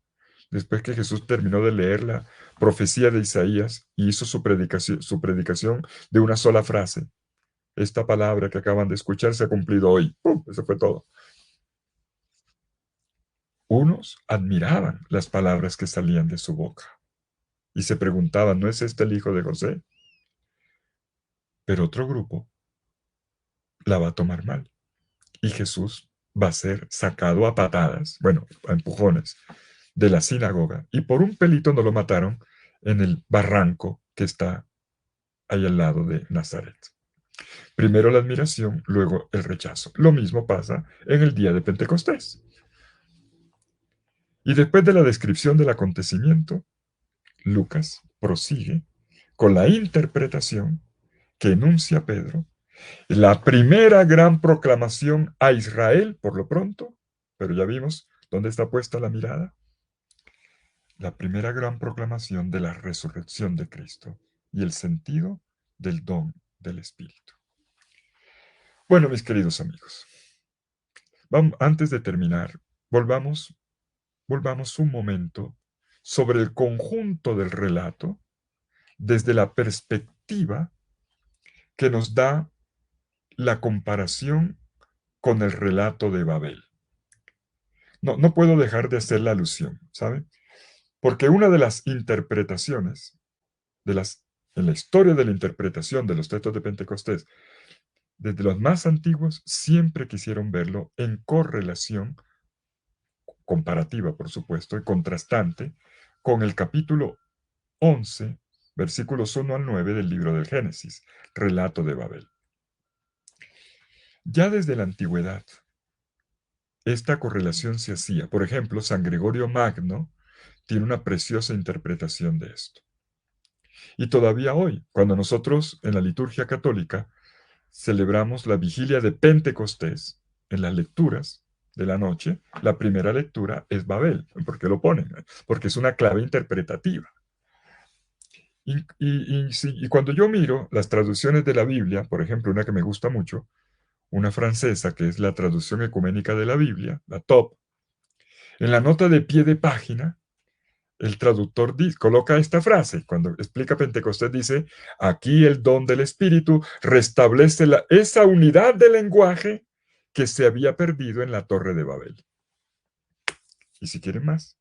Después que Jesús terminó de leer la profecía de Isaías y hizo su predicación de una sola frase. Esta palabra que acaban de escuchar se ha cumplido hoy. ¡Pum! Eso fue todo. Unos admiraban las palabras que salían de su boca y se preguntaban, ¿no es este el hijo de José? Pero otro grupo la va a tomar mal y Jesús va a ser sacado a patadas, bueno, a empujones, de la sinagoga y por un pelito no lo mataron en el barranco que está ahí al lado de Nazaret. Primero la admiración, luego el rechazo. Lo mismo pasa en el día de Pentecostés. Y después de la descripción del acontecimiento, Lucas prosigue con la interpretación que enuncia Pedro, la primera gran proclamación a Israel, por lo pronto, pero ya vimos dónde está puesta la mirada, la primera gran proclamación de la resurrección de Cristo y el sentido del don del Espíritu. Bueno, mis queridos amigos, antes de terminar, volvamos un momento sobre el conjunto del relato desde la perspectiva que nos da la comparación con el relato de Babel. No puedo dejar de hacer la alusión, ¿sabe? Porque una de las interpretaciones en la historia de la interpretación de los textos de Pentecostés, desde los más antiguos, siempre quisieron verlo en correlación comparativa, por supuesto, y contrastante con el capítulo 11, versículos 1 al 9 del libro del Génesis, relato de Babel. Ya desde la antigüedad, esta correlación se hacía. Por ejemplo, San Gregorio Magno tiene una preciosa interpretación de esto. Y todavía hoy, cuando nosotros en la liturgia católica celebramos la vigilia de Pentecostés, en las lecturas de la noche, la primera lectura es Babel. ¿Por qué lo ponen? Porque es una clave interpretativa. Y cuando yo miro las traducciones de la Biblia, por ejemplo, una que me gusta mucho, una francesa que es la traducción ecuménica de la Biblia, la TOP, en la nota de pie de página, el traductor coloca esta frase, cuando explica Pentecostés dice, aquí el don del Espíritu restablece esa unidad de lenguaje que se había perdido en la Torre de Babel. Y si quieren más,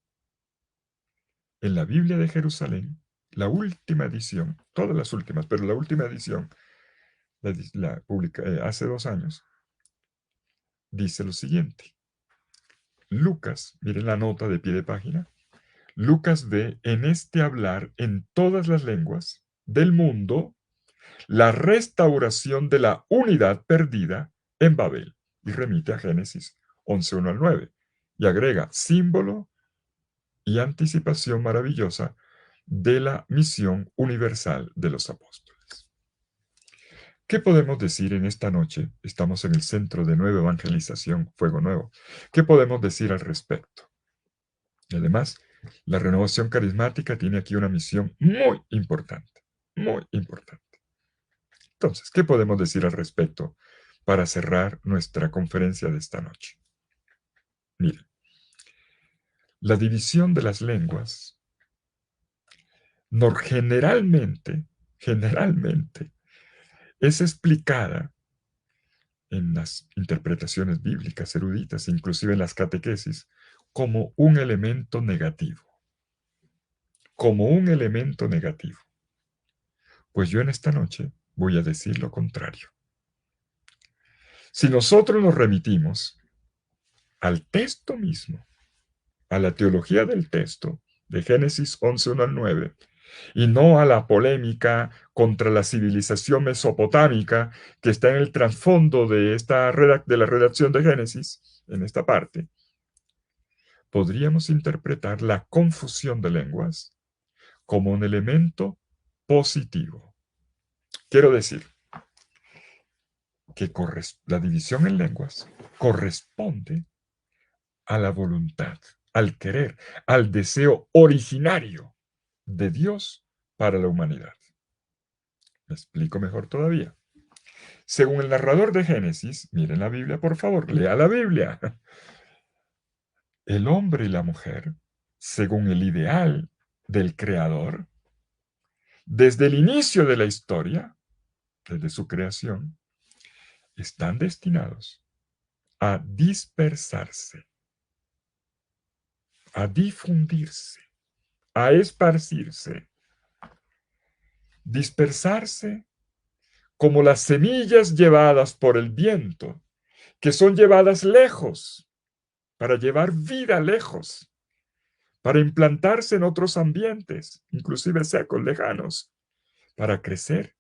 en la Biblia de Jerusalén, la última edición, todas las últimas, pero la última edición, la publica hace 2 años, dice lo siguiente. Lucas, miren la nota de pie de página, Lucas ve en este hablar en todas las lenguas del mundo la restauración de la unidad perdida en Babel y remite a Génesis 11:1 al 9 y agrega símbolo y anticipación maravillosa de la misión universal de los apóstoles. ¿Qué podemos decir en esta noche? Estamos en el centro de Nueva Evangelización, Fuego Nuevo. ¿Qué podemos decir al respecto? Y además, la renovación carismática tiene aquí una misión muy importante, muy importante. Entonces, ¿qué podemos decir al respecto para cerrar nuestra conferencia de esta noche? Miren, la división de las lenguas generalmente es explicada en las interpretaciones bíblicas eruditas, inclusive en las catequesis, como un elemento negativo. Como un elemento negativo. Pues yo en esta noche voy a decir lo contrario. Si nosotros nos remitimos al texto mismo, a la teología del texto, de Génesis 11:1 al 9, y no a la polémica contra la civilización mesopotámica que está en el trasfondo de la redacción de Génesis, en esta parte, podríamos interpretar la confusión de lenguas como un elemento positivo. Quiero decir que la división en lenguas corresponde a la voluntad, al querer, al deseo originario de Dios para la humanidad. Me explico mejor todavía. Según el narrador de Génesis, miren la Biblia, por favor, lea la Biblia. El hombre y la mujer, según el ideal del Creador, desde el inicio de la historia, desde su creación, están destinados a dispersarse, a difundirse, a esparcirse, dispersarse como las semillas llevadas por el viento, que son llevadas lejos, para llevar vida lejos, para implantarse en otros ambientes, inclusive secos, lejanos, para crecer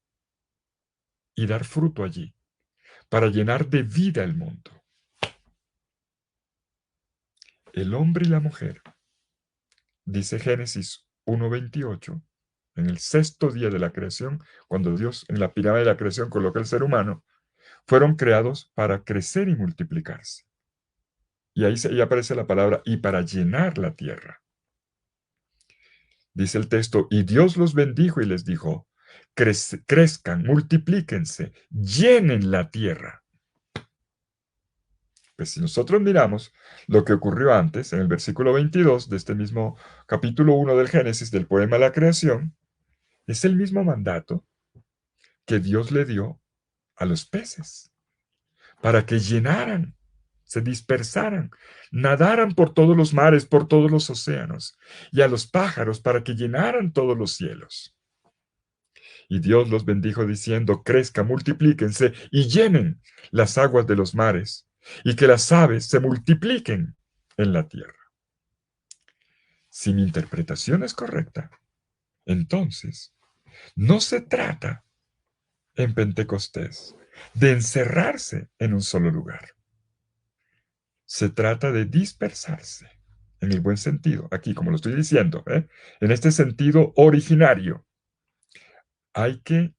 y dar fruto allí, para llenar de vida el mundo. El hombre y la mujer, dice Génesis 1:28, en el sexto día de la creación, cuando Dios en la pirámide de la creación coloca el ser humano, fueron creados para crecer y multiplicarse. Y ahí aparece la palabra y para llenar la tierra. Dice el texto, y Dios los bendijo y les dijo, crezcan, multiplíquense, llenen la tierra. Pues si nosotros miramos lo que ocurrió antes, en el versículo 22 de este mismo capítulo 1 del Génesis, del poema La Creación, es el mismo mandato que Dios le dio a los peces, para que llenaran, se dispersaran, nadaran por todos los mares, por todos los océanos, y a los pájaros para que llenaran todos los cielos. Y Dios los bendijo diciendo, crezca, multiplíquense y llenen las aguas de los mares, y que las aves se multipliquen en la tierra. Si mi interpretación es correcta, entonces no se trata en Pentecostés de encerrarse en un solo lugar. Se trata de dispersarse, en el buen sentido, aquí como lo estoy diciendo, en este sentido originario. Hay que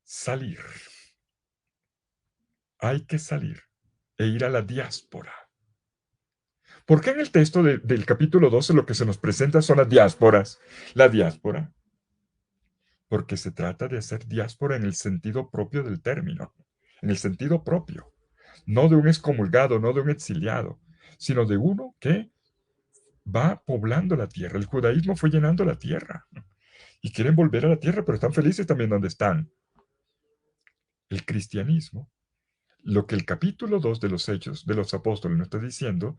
salir, hay que salir e ir a la diáspora. ¿Por qué en el texto del capítulo 12 lo que se nos presenta son las diásporas? La diáspora, porque se trata de hacer diáspora en el sentido propio del término, en el sentido propio, no de un excomulgado, no de un exiliado, sino de uno que va poblando la tierra. El judaísmo fue llenando la tierra y quieren volver a la tierra, pero están felices también donde están. El cristianismo, lo que el capítulo 2 de los Hechos de los Apóstoles nos está diciendo,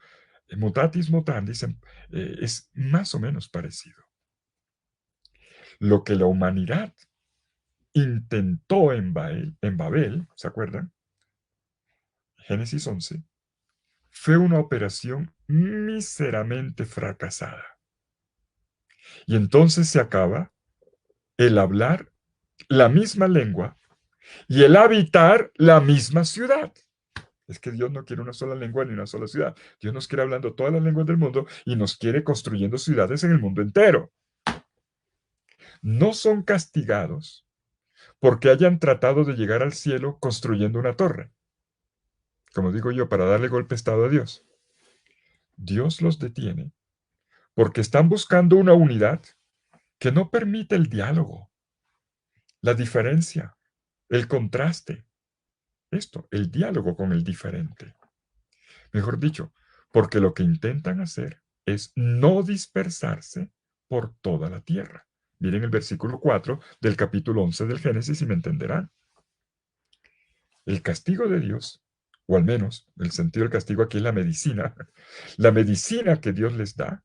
mutatis mutandis, es más o menos parecido. Lo que la humanidad intentó en Babel, ¿se acuerdan? Génesis 11, fue una operación míseramente fracasada. Y entonces se acaba el hablar la misma lengua y el habitar la misma ciudad. Es que Dios no quiere una sola lengua ni una sola ciudad. Dios nos quiere hablando todas las lenguas del mundo y nos quiere construyendo ciudades en el mundo entero. No son castigados porque hayan tratado de llegar al cielo construyendo una torre. Como digo yo, para darle golpe de estado a Dios. Dios los detiene porque están buscando una unidad que no permite el diálogo, la diferencia, el contraste. Esto, el diálogo con el diferente. Mejor dicho, porque lo que intentan hacer es no dispersarse por toda la tierra. Miren el versículo 4 del capítulo 11 del Génesis y me entenderán. El castigo de Dios, o al menos el sentido del castigo aquí es la medicina que Dios les da,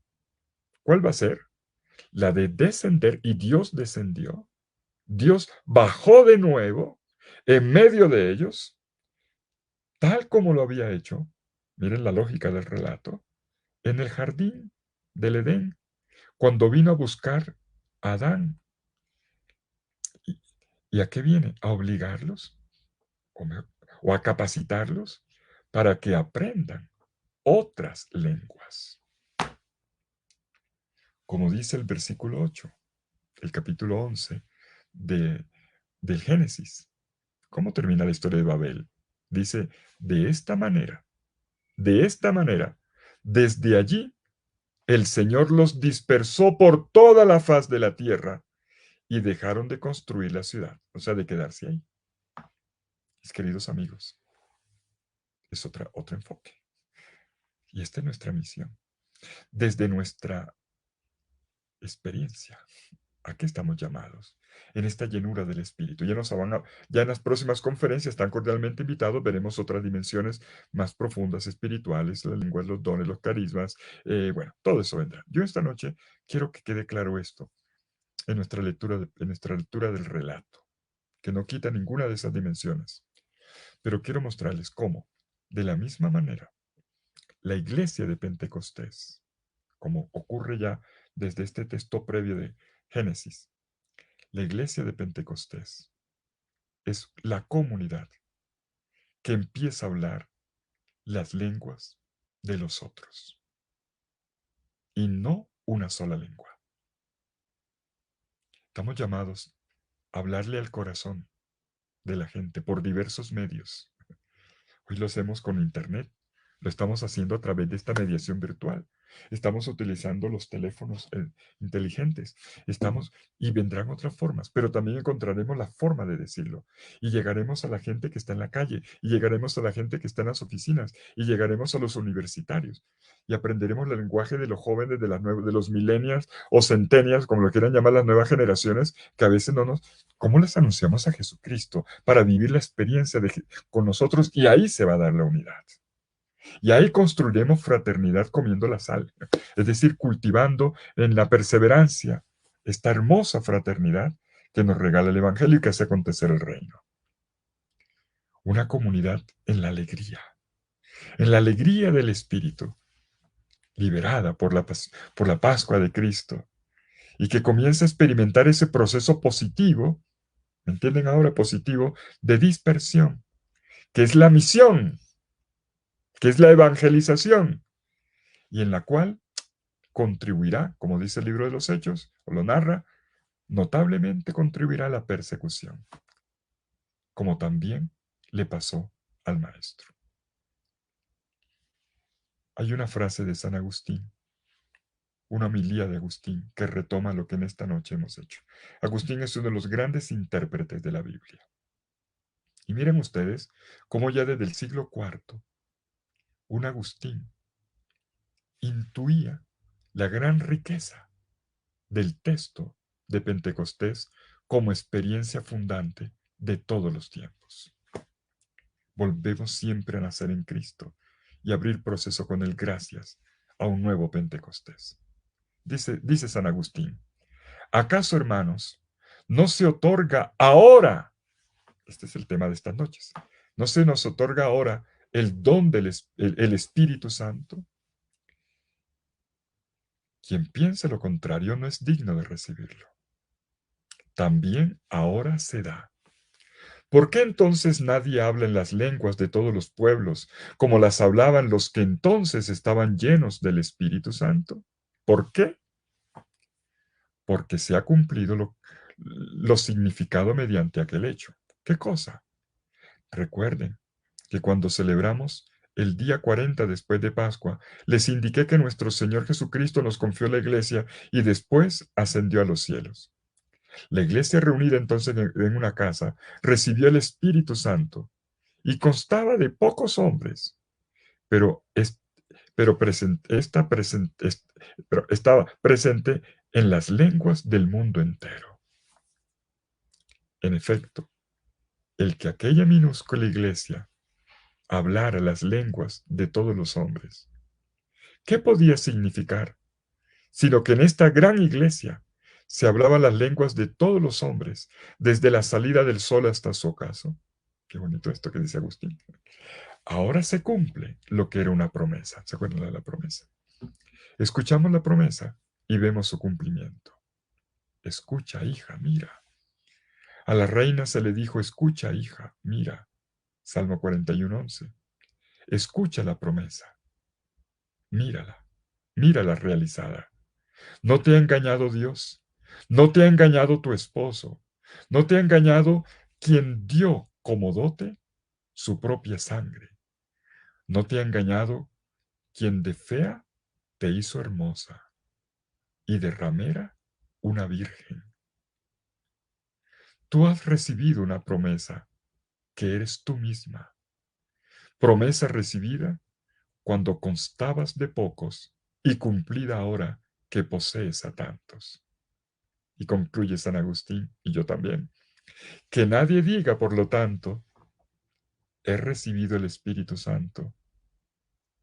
¿cuál va a ser? La de descender, y Dios descendió. Dios bajó de nuevo en medio de ellos, tal como lo había hecho, miren la lógica del relato, en el jardín del Edén, cuando vino a buscar a Adán. ¿Y, y a qué viene? A obligarlos o, o a capacitarlos para que aprendan otras lenguas. Como dice el versículo 8, el capítulo 11 del Génesis. ¿Cómo termina la historia de Babel? Dice, de esta manera, desde allí, el Señor los dispersó por toda la faz de la tierra y dejaron de construir la ciudad, o sea, de quedarse ahí. Mis queridos amigos, es otro enfoque. Y esta es nuestra misión. Desde nuestra experiencia, ¿a qué estamos llamados? en esta llenura del Espíritu. Ya en las próximas conferencias están cordialmente invitados, veremos otras dimensiones más profundas, espirituales, las lenguas, los dones, los carismas, bueno, todo eso vendrá. Yo esta noche quiero que quede claro esto en nuestra lectura del relato, que no quita ninguna de esas dimensiones, pero quiero mostrarles cómo, de la misma manera, la iglesia de Pentecostés, como ocurre ya desde este texto previo de Génesis, la iglesia de Pentecostés es la comunidad que empieza a hablar las lenguas de los otros y no una sola lengua. Estamos llamados a hablarle al corazón de la gente por diversos medios. Hoy lo hacemos con Internet, lo estamos haciendo a través de esta mediación virtual. Estamos utilizando los teléfonos inteligentes. Y vendrán otras formas, pero también encontraremos la forma de decirlo. Y llegaremos a la gente que está en la calle, y llegaremos a la gente que está en las oficinas, y llegaremos a los universitarios. Y aprenderemos el lenguaje de los jóvenes, de los millennials o centennials, como lo quieran llamar las nuevas generaciones, que a veces no nos... ¿Cómo les anunciamos a Jesucristo para vivir la experiencia con nosotros? Y ahí se va a dar la unidad. Y ahí construiremos fraternidad comiendo la sal, es decir, cultivando en la perseverancia esta hermosa fraternidad que nos regala el Evangelio y que hace acontecer el reino. Una comunidad en la alegría del Espíritu, liberada por la Pascua de Cristo, y que comienza a experimentar ese proceso positivo, ¿me entienden ahora? Positivo, de dispersión, que es la misión, que es la evangelización, y en la cual contribuirá, como dice el libro de los Hechos, o lo narra, notablemente contribuirá a la persecución, como también le pasó al maestro. Hay una frase de San Agustín, una homilía de Agustín, que retoma lo que en esta noche hemos hecho. Agustín es uno de los grandes intérpretes de la Biblia. Y miren ustedes cómo ya desde el siglo IV, un Agustín intuía la gran riqueza del texto de Pentecostés como experiencia fundante de todos los tiempos. Volvemos siempre a nacer en Cristo y abrir proceso con Él gracias a un nuevo Pentecostés. Dice San Agustín, ¿acaso, hermanos, no se otorga ahora, este es el tema de estas noches, no se nos otorga ahora el don del el Espíritu Santo? Quien piense lo contrario no es digno de recibirlo. También ahora se da. ¿Por qué entonces nadie habla en las lenguas de todos los pueblos, como las hablaban los que entonces estaban llenos del Espíritu Santo? ¿Por qué? Porque se ha cumplido lo significado mediante aquel hecho. ¿Qué cosa? Recuerden que cuando celebramos el día 40 después de Pascua, les indiqué que nuestro Señor Jesucristo nos confió la iglesia y después ascendió a los cielos. La iglesia reunida entonces en una casa recibió el Espíritu Santo y constaba de pocos hombres, pero, pero, pero estaba presente en las lenguas del mundo entero. En efecto, el que aquella minúscula iglesia hablara las lenguas de todos los hombres, ¿qué podía significar? Sino que en esta gran iglesia se hablaban las lenguas de todos los hombres, desde la salida del sol hasta su ocaso. Qué bonito esto que dice Agustín. Ahora se cumple lo que era una promesa. ¿Se acuerdan de la promesa? Escuchamos la promesa y vemos su cumplimiento. Escucha, hija, mira. A la reina se le dijo, escucha, hija, mira. Salmo 41:11. Escucha la promesa, mírala, mírala realizada. No te ha engañado Dios, no te ha engañado tu esposo, no te ha engañado quien dio como dote su propia sangre. No te ha engañado quien de fea te hizo hermosa y de ramera una virgen. Tú has recibido una promesa que eres tú misma. Promesa recibida cuando constabas de pocos y cumplida ahora que posees a tantos. Y concluye San Agustín, y yo también, que nadie diga, por lo tanto, he recibido el Espíritu Santo.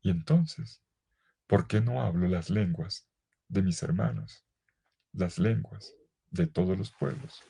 Y entonces, ¿por qué no hablo las lenguas de mis hermanos, las lenguas de todos los pueblos?